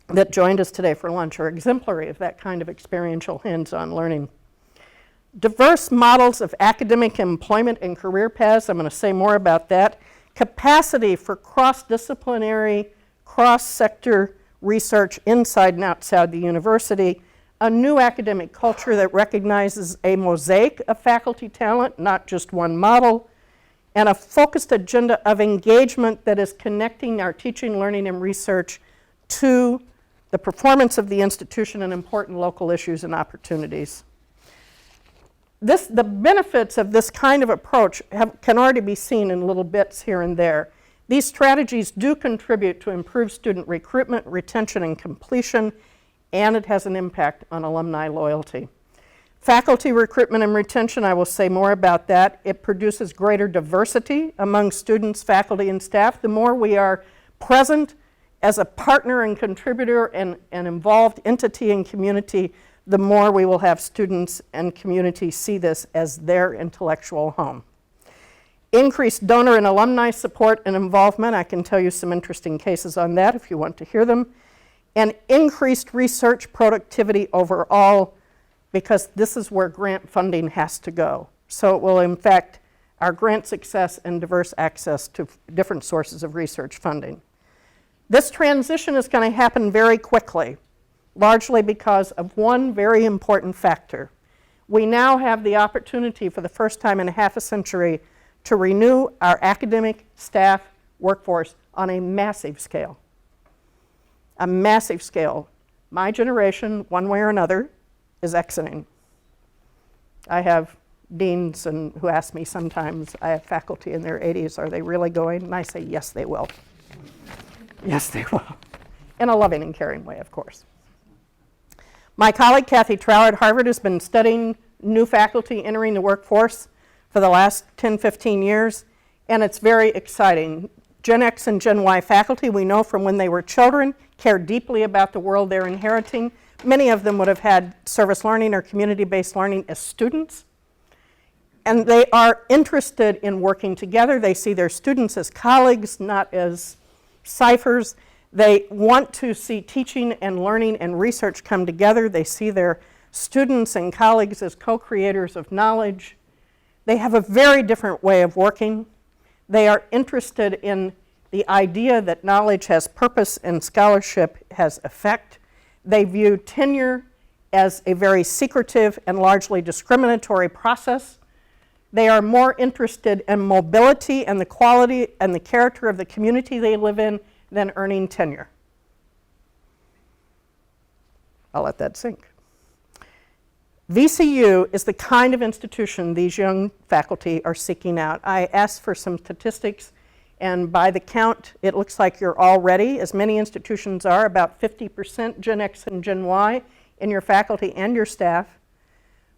that joined us today for lunch are exemplary of that kind of experiential hands-on learning. Diverse models of academic employment and career paths, I'm going to say more about that. Capacity for cross-disciplinary, cross-sector research inside and outside the university. A new academic culture that recognizes a mosaic of faculty talent, not just one model. And a focused agenda of engagement that is connecting our teaching, learning, and research to the performance of the institution and important local issues and opportunities. The benefits of this kind of approach can already be seen in little bits here and there. These strategies do contribute to improved student recruitment, retention, and completion, and it has an impact on alumni loyalty. Faculty recruitment and retention, I will say more about that. It produces greater diversity among students, faculty, and staff. The more we are present as a partner and contributor and involved entity and community, the more we will have students and community see this as their intellectual home. Increased donor and alumni support and involvement. I can tell you some interesting cases on that if you want to hear them. And increased research productivity overall, because this is where grant funding has to go. So it will affect our grant success and diverse access to different sources of research funding. This transition is going to happen very quickly, largely because of one very important factor. We now have the opportunity for the first time in half a century to renew our academic staff workforce on a massive scale. A massive scale. My generation, one way or another, is exiting. I have deans who ask me sometimes, I have faculty in their 80s, are they really going? And I say, yes, they will. Yes, they will. In a loving and caring way, of course. My colleague, Kathy Trower at Harvard, has been studying new faculty entering the workforce for the last 10, 15 years, and it's very exciting. Gen X and Gen Y faculty, we know from when they were children, care deeply about the world they're inheriting. Many of them would have had service learning or community-based learning as students, and they are interested in working together. They see their students as colleagues, not as ciphers. They want to see teaching and learning and research come together. They see their students and colleagues as co-creators of knowledge. They have a very different way of working. They are interested in the idea that knowledge has purpose and scholarship has effect. They view tenure as a very secretive and largely discriminatory process. They are more interested in mobility and the quality and the character of the community they live in than earning tenure. I'll let that sink. VCU is the kind of institution these young faculty are seeking out. I asked for some statistics, and by the count, it looks like you're already, as many institutions are, about 50% Gen X and Gen Y in your faculty and your staff,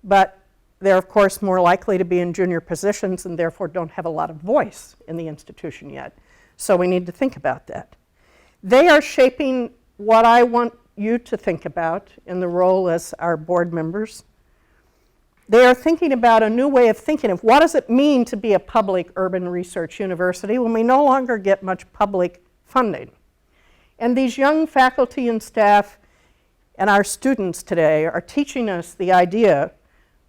but they're, of course, more likely to be in junior positions and therefore don't have a lot of voice in the institution yet. So we need to think about that. They are shaping what I want you to think about in the role as our board members. They are thinking about a new way of thinking of what does it mean to be a public urban research university when we no longer get much public funding. And these young faculty and staff and our students today are teaching us the idea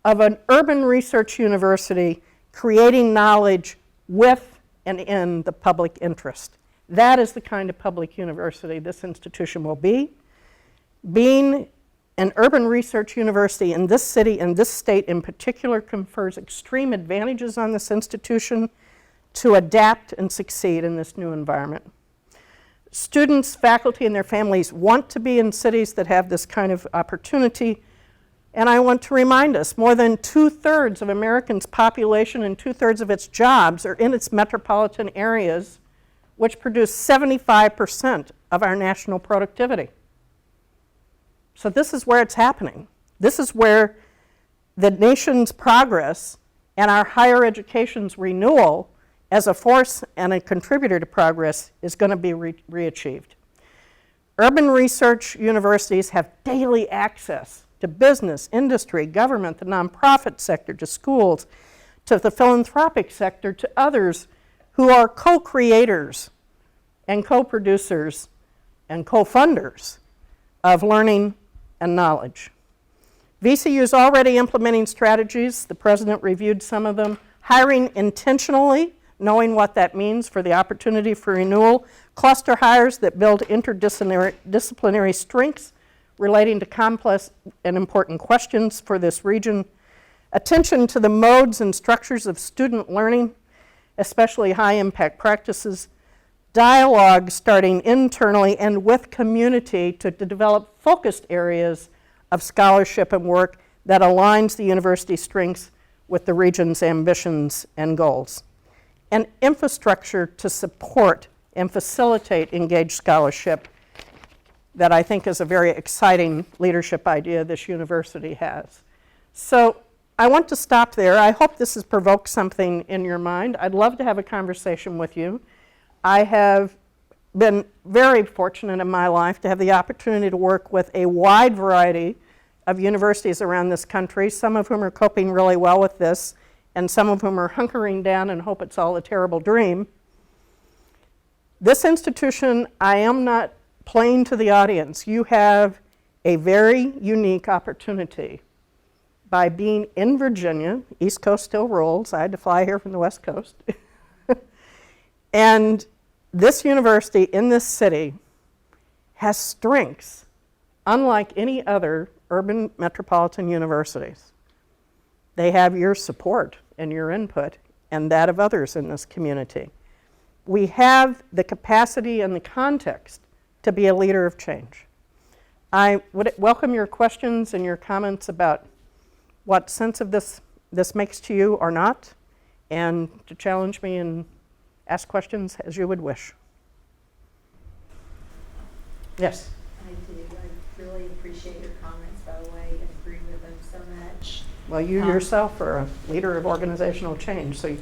of an urban research university creating knowledge with and in the public interest. That is the kind of public university this institution will be. Being an urban research university in this city and this state in particular confers extreme advantages on this institution to adapt and succeed in this new environment. Students, faculty, and their families want to be in cities that have this kind of opportunity. And I want to remind us, more than 2/3 of Americans' population and 2/3 of its jobs are in its metropolitan areas, which produce 75% of our national productivity. So this is where it's happening. This is where the nation's progress and our higher education's renewal as a force and a contributor to progress is going to be reachieved. Urban research universities have daily access to business, industry, government, the nonprofit sector, to schools, to the philanthropic sector, to others who are co-creators and co-producers and co-funders of learning and knowledge. VCU is already implementing strategies. The president reviewed some of them. Hiring intentionally, knowing what that means for the opportunity for renewal. Cluster hires that build interdisciplinary strengths relating to complex and important questions for this region. Attention to the modes and structures of student learning, especially high-impact practices. Dialogue starting internally and with community to develop focused areas of scholarship and work that aligns the university's strengths with the region's ambitions and goals. And infrastructure to support and facilitate engaged scholarship that I think is a very exciting leadership idea this university has. So I want to stop there. I hope this has provoked something in your mind. I'd love to have a conversation with you. I have been very fortunate in my life to have the opportunity to work with a wide variety of universities around this country, some of whom are coping really well with this, and some of whom are hunkering down and hope it's all a terrible dream. This institution, I am not playing to the audience. You have a very unique opportunity by being in Virginia. East Coast still rules. I had to fly here from the West Coast. And this university in this city has strengths unlike any other urban metropolitan universities. They have your support and your input and that of others in this community. We have the capacity and the context to be a leader of change. I would welcome your questions and your comments about what sense of this makes to you or not, and to challenge me and ask questions as you would wish. Yes? I do. I really appreciate your comments, by the way, and agree with them so much. Well, you yourself are a leader of organizational change, so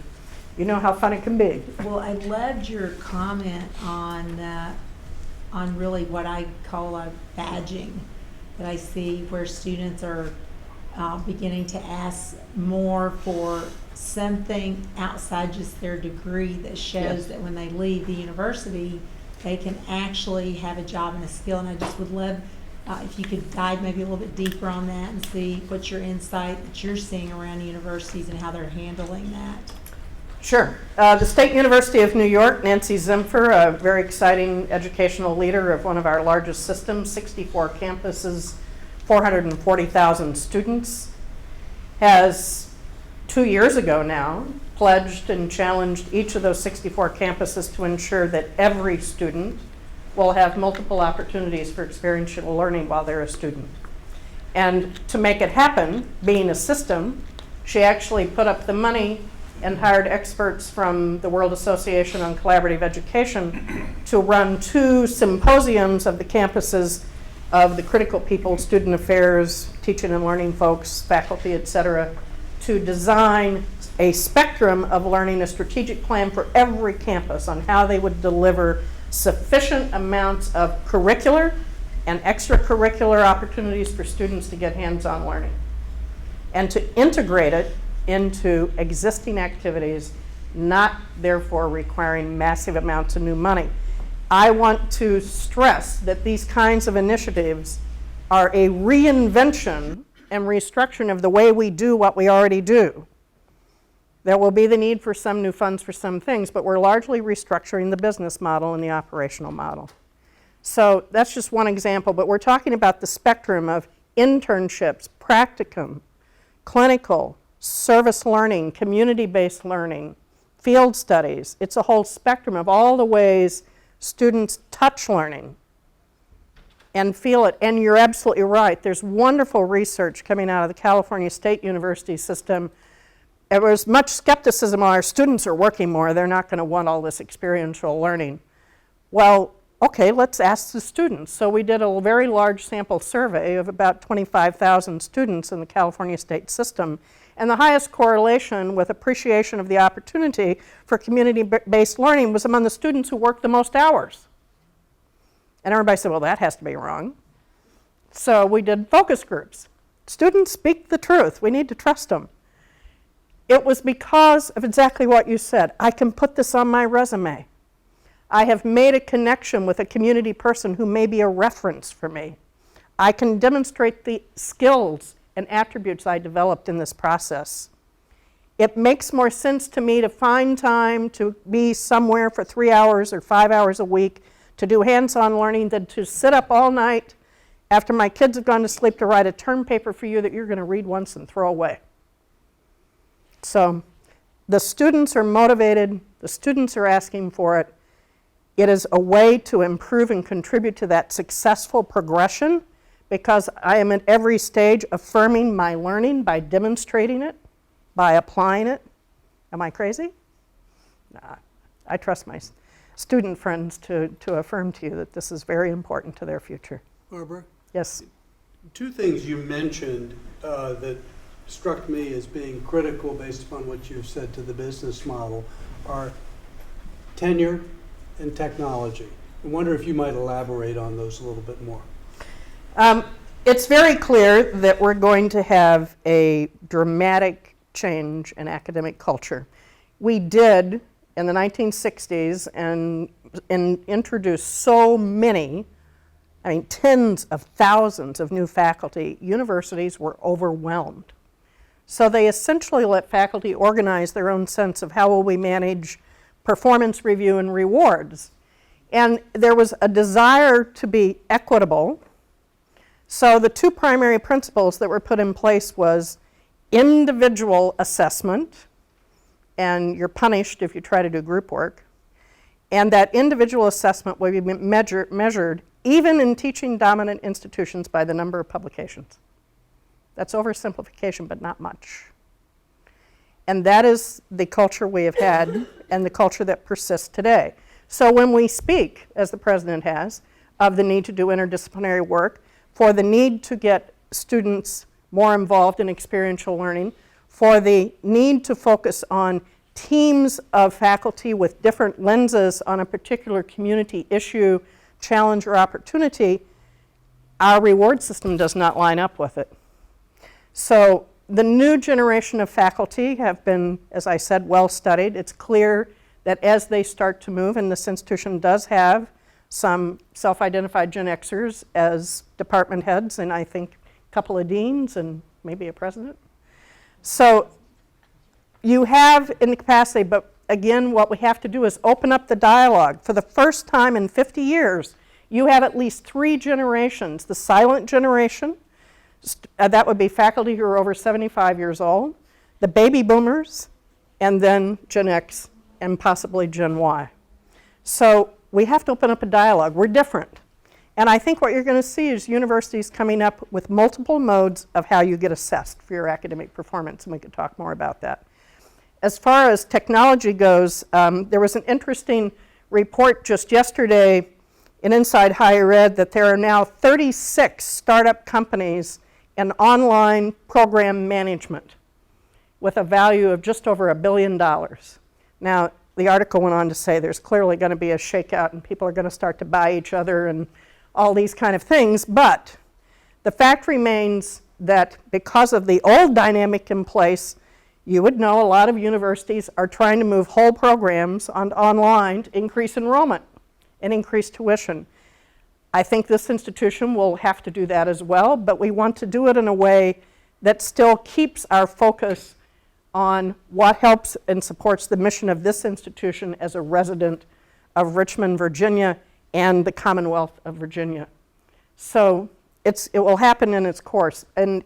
you know how fun it can be. Well, I loved your comment on really what I call a badging, that I see where students are beginning to ask more for something outside just their degree that shows that when they leave the university, they can actually have a job and a skill. And I just would love if you could dive maybe a little bit deeper on that and see what's your insight that you're seeing around universities and how they're handling that. Sure. The State University of New York, Nancy Zimpher, a very exciting educational leader of one of our largest systems, 64 campuses, 440,000 students, has 2 years ago now pledged and challenged each of those 64 campuses to ensure that every student will have multiple opportunities for experiential learning while they're a student. And to make it happen, being a system, she actually put up the money and hired experts from the World Association on Collaborative Education to run 2 symposiums of the campuses of the critical people, student affairs, teaching and learning folks, faculty, et cetera, to design a spectrum of learning, a strategic plan for every campus on how they would deliver sufficient amounts of curricular and extracurricular opportunities for students to get hands-on learning, and to integrate it into existing activities, not therefore requiring massive amounts of new money. I want to stress that these kinds of initiatives are a reinvention and restructuring of the way we do what we already do. There will be the need for some new funds for some things, but we're largely restructuring the business model and the operational model. So that's just one example, but we're talking about the spectrum of internships, practicum, clinical, service learning, community-based learning, field studies. It's a whole spectrum of all the ways students touch learning and feel it. And you're absolutely right. There's wonderful research coming out of the California State University system. There was much skepticism, our students are working more, they're not going to want all this experiential learning. Well, okay, let's ask the students. So we did a very large sample survey of about 25,000 students in the California state system, and the highest correlation with appreciation of the opportunity for community-based learning was among the students who worked the most hours. And everybody said, well, that has to be wrong. So we did focus groups. Students speak the truth. We need to trust them. It was because of exactly what you said. I can put this on my resume. I have made a connection with a community person who may be a reference for me. I can demonstrate the skills and attributes I developed in this process. It makes more sense to me to find time to be somewhere for 3 hours or 5 hours a week to do hands-on learning than to sit up all night after my kids have gone to sleep to write a term paper for you that you're going to read once and throw away. So the students are motivated, the students are asking for it. It is a way to improve and contribute to that successful progression because I am at every stage affirming my learning by demonstrating it, by applying it. Am I crazy? Nah, I trust my student friends to affirm to you that this is very important to their future. Barbara, Yes. 2 things you mentioned that struck me as being critical based upon what you've said to the business model are tenure and technology. I wonder if you might elaborate on those a little bit more. It's very clear that we're going to have a dramatic change in academic culture. We did in the 1960s and introduced so many, tens of thousands of new faculty. Universities were overwhelmed. So they essentially let faculty organize their own sense of how will we manage performance review and rewards. And there was a desire to be equitable. So the 2 primary principles that were put in place was individual assessment, and you're punished if you try to do group work, and that individual assessment will be measured even in teaching dominant institutions by the number of publications. That's oversimplification, but not much. And that is the culture we have had and the culture that persists today. So when we speak, as the president has, of the need to do interdisciplinary work, for the need to get students more involved in experiential learning, for the need to focus on teams of faculty with different lenses on a particular community issue, challenge, or opportunity, our reward system does not line up with it. So the new generation of faculty have been, as I said, well studied. It's clear that as they start to move, and this institution does have some self-identified Gen Xers as department heads, and I think a couple of deans and maybe a president. So you have in the capacity, but again, what we have to do is open up the dialogue. For the first time in 50 years, you have at least 3 generations. The silent generation, that would be faculty who are over 75 years old, the baby boomers, and then Gen X and possibly Gen Y. So we have to open up a dialogue. We're different. And I think what you're going to see is universities coming up with multiple modes of how you get assessed for your academic performance, and we could talk more about that. As far as technology goes, there was an interesting report just yesterday in Inside Higher Ed that there are now 36 startup companies in online program management with a value of just over $1 billion. Now, the article went on to say there's clearly going to be a shakeout and people are going to start to buy each other and all these kind of things, but the fact remains that because of the old dynamic in place, you would know a lot of universities are trying to move whole programs online to increase enrollment and increase tuition. I think this institution will have to do that as well, but we want to do it in a way that still keeps our focus on what helps and supports the mission of this institution as a resident of Richmond, Virginia, and the Commonwealth of Virginia. So it will happen in its course. And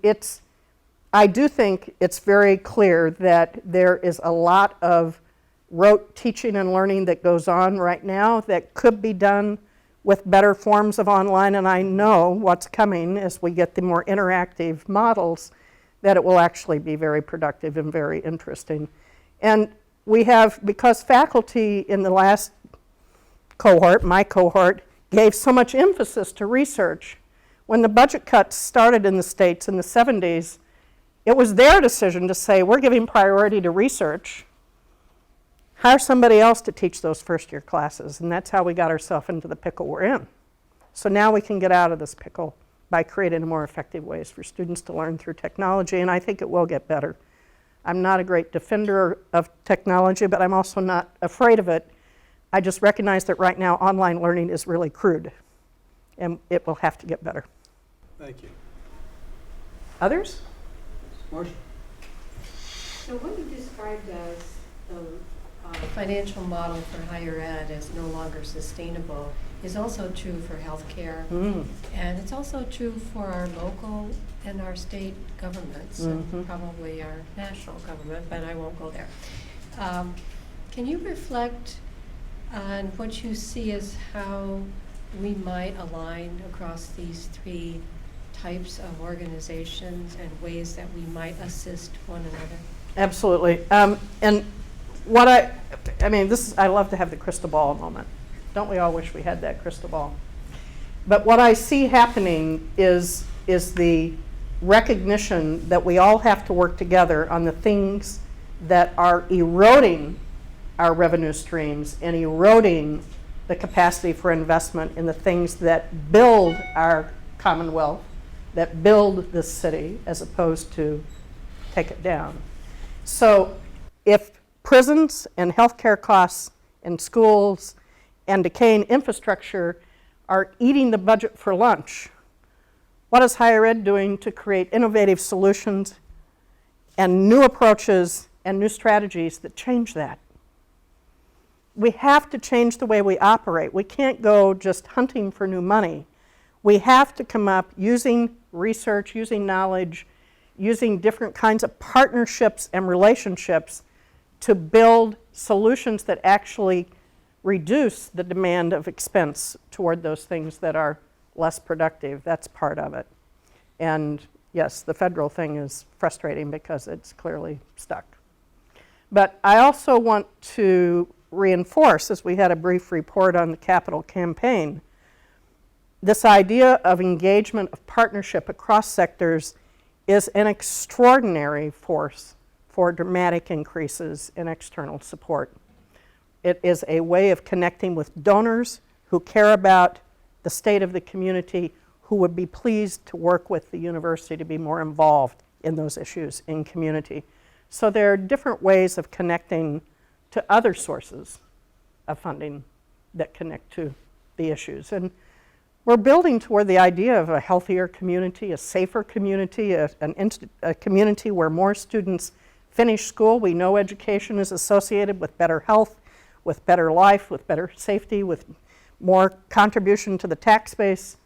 I do think it's very clear that there is a lot of rote teaching and learning that goes on right now that could be done with better forms of online, and I know what's coming as we get the more interactive models, that it will actually be very productive and very interesting. And we have, because faculty in the last cohort, my cohort, gave so much emphasis to research, when the budget cuts started in the States in the 70s, it was their decision to say, we're giving priority to research. Hire somebody else to teach those first-year classes, and that's how we got ourselves into the pickle we're in. So now we can get out of this pickle by creating more effective ways for students to learn through technology, and I think it will get better. I'm not a great defender of technology, but I'm also not afraid of it. I just recognize that right now online learning is really crude, and it will have to get better. Thank you. Others? Marcia? So what you described as the financial model for higher ed as no longer sustainable is also true for healthcare, and it's also true for our local and our state governments, and probably our national government, but I won't go there. Can you reflect on what you see as how we might align across these three types of organizations and ways that we might assist one another? Absolutely. And what I love to have the crystal ball moment. Don't we all wish we had that crystal ball? But what I see happening is the recognition that we all have to work together on the things that are eroding our revenue streams and eroding the capacity for investment in the things that build our Commonwealth, that build this city, as opposed to take it down. So if prisons and healthcare costs and schools and decaying infrastructure are eating the budget for lunch, what is higher ed doing to create innovative solutions and new approaches and new strategies that change that? We have to change the way we operate. We can't go just hunting for new money. We have to come up using research, using knowledge, using different kinds of partnerships and relationships to build solutions that actually reduce the demand of expense toward those things that are less productive. That's part of it. And yes, the federal thing is frustrating because it's clearly stuck. But I also want to reinforce, as we had a brief report on the Capitol campaign, this idea of engagement, of partnership across sectors is an extraordinary force for dramatic increases in external support. It is a way of connecting with donors who care about the state of the community, who would be pleased to work with the university to be more involved in those issues in community. So there are different ways of connecting to other sources of funding that connect to the issues. And we're building toward the idea of a healthier community, a safer community, a community where more students finish school. We know education is associated with better health, with better life, with better safety, with more contribution to the tax base.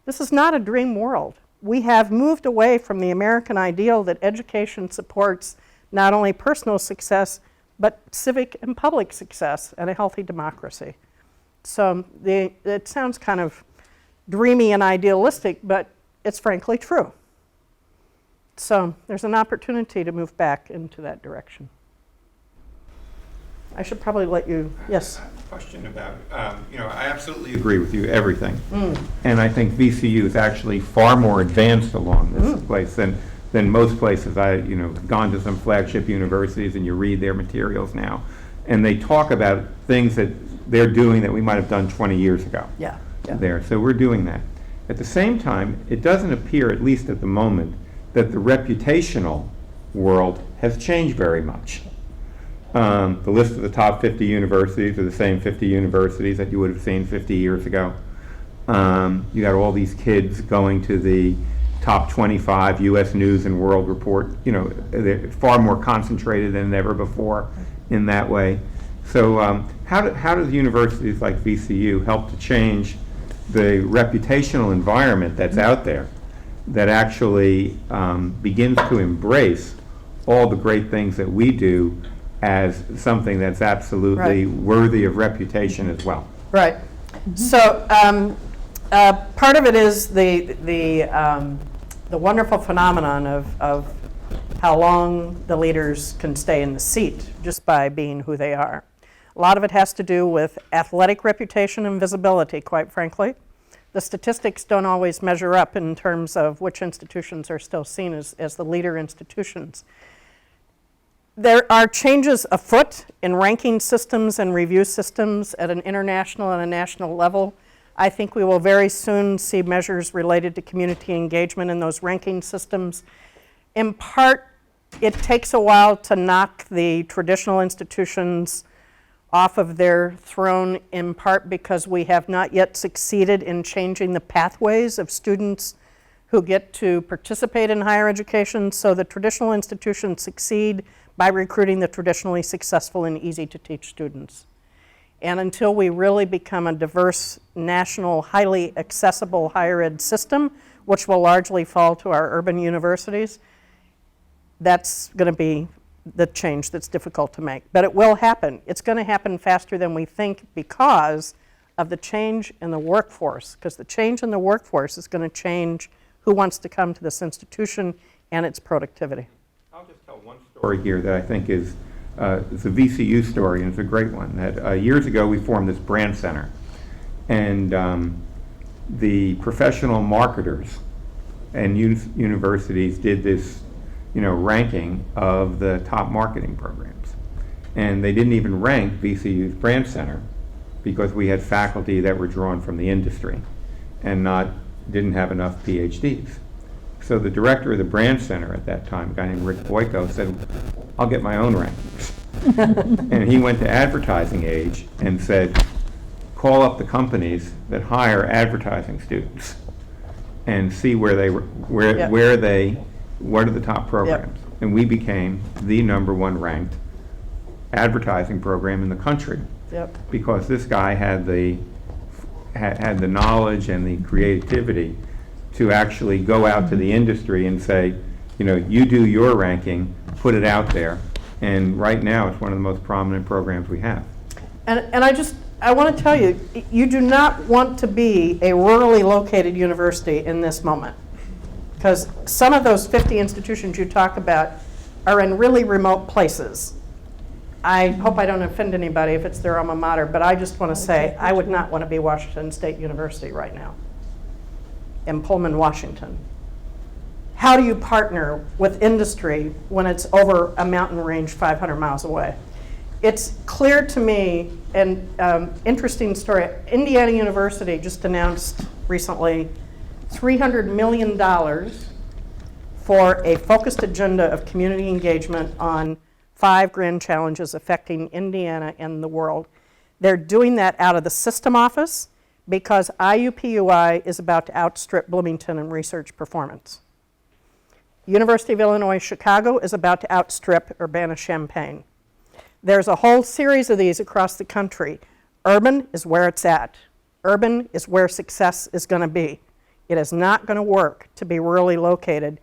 This is not a dream world. We have moved away from the American ideal that education supports not only personal success, but civic and public success and a healthy democracy. So it sounds kind of dreamy and idealistic, but it's frankly true. So there's an opportunity to move back into that direction. I should probably let you, yes. Question about, I absolutely agree with you, everything. And I think VCU is actually far more advanced along this place than most places. I've gone to some flagship universities and you read their materials now. And they talk about things that they're doing that we might have done 20 years ago. Yeah. There, so we're doing that. At the same time, it doesn't appear, at least at the moment, that the reputational world has changed very much. The list of the top 50 universities are the same 50 universities that you would have seen 50 years ago. You got all these kids going to the top 25 U.S. News and World Report. They're far more concentrated than ever before in that way. So how does universities like VCU help to change the reputational environment that's out there that actually begins to embrace all the great things that we do as something that's absolutely worthy of reputation as well? Right. So part of it is the wonderful phenomenon of how long the leaders can stay in the seat just by being who they are. A lot of it has to do with athletic reputation and visibility, quite frankly. The statistics don't always measure up in terms of which institutions are still seen as the leader institutions. There are changes afoot in ranking systems and review systems at an international and a national level. I think we will very soon see measures related to community engagement in those ranking systems. In part, it takes a while to knock the traditional institutions off of their throne, in part because we have not yet succeeded in changing the pathways of students who get to participate in higher education. So the traditional institutions succeed by recruiting the traditionally successful and easy to teach students. And until we really become a diverse, national, highly accessible higher ed system, which will largely fall to our urban universities, that's going to be the change that's difficult to make. But it will happen. It's going to happen faster than we think because of the change in the workforce, because the change in the workforce is going to change who wants to come to this institution and its productivity. I'll just tell one story here that I think is it's a VCU story, and it's a great one. That years ago we formed this brand center, and the professional marketers and universities did this ranking of the top marketing programs. And they didn't even rank VCU's brand center because we had faculty that were drawn from the industry and didn't have enough PhDs. So the director of the brand center at that time, a guy named Rick Boyko, said, I'll get my own rankings. And he went to Advertising Age and said, call up the companies that hire advertising students and see what are the top programs. Yep. And we became the #1 ranked advertising program in the country. Yep. Because this guy had the knowledge and the creativity to actually go out to the industry and say, you do your ranking, put it out there. And right now it's one of the most prominent programs we have. And I want to tell you, you do not want to be a rurally located university in this moment. Because some of those 50 institutions you talk about are in really remote places. I hope I don't offend anybody if it's their alma mater, but I just want to say I would not want to be Washington State University right now in Pullman, Washington. How do you partner with industry when it's over a mountain range 500 miles away? It's clear to me, and interesting story, Indiana University just announced recently $300 million for a focused agenda of community engagement on 5 grand challenges affecting Indiana and the world. They're doing that out of the system office because IUPUI is about to outstrip Bloomington in research performance. University of Illinois Chicago is about to outstrip Urbana-Champaign. There's a whole series of these across the country. Urban is where it's at. Urban is where success is going to be. It is not going to work to be rurally located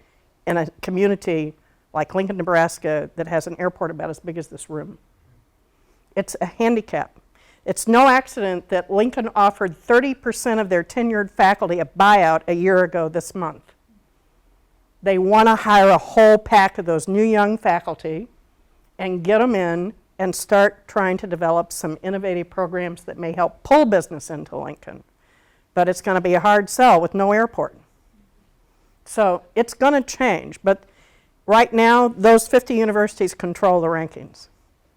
in a community like Lincoln, Nebraska that has an airport about as big as this room. It's a handicap. It's no accident that Lincoln offered 30% of their tenured faculty a buyout a year ago this month. They want to hire a whole pack of those new young faculty and get them in and start trying to develop some innovative programs that may help pull business into Lincoln. But it's going to be a hard sell with no airport. So it's going to change. But right now, those 50 universities control the rankings.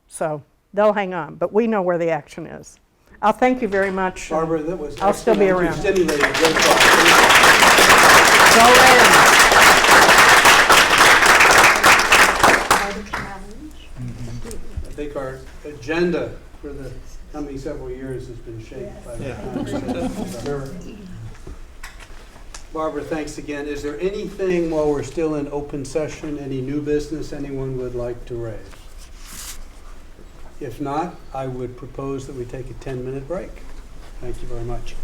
So they'll hang on. But we know where the action is. I'll thank you very much. Barbara, that was I'll still be around. stimulating. Great talk. Go ahead. I think our agenda for the coming several years has been shaped by the conversation. Barbara, thanks again. Is there anything while we're still in open session, any new business anyone would like to raise? If not, I would propose that we take a 10-minute break. Thank you very much.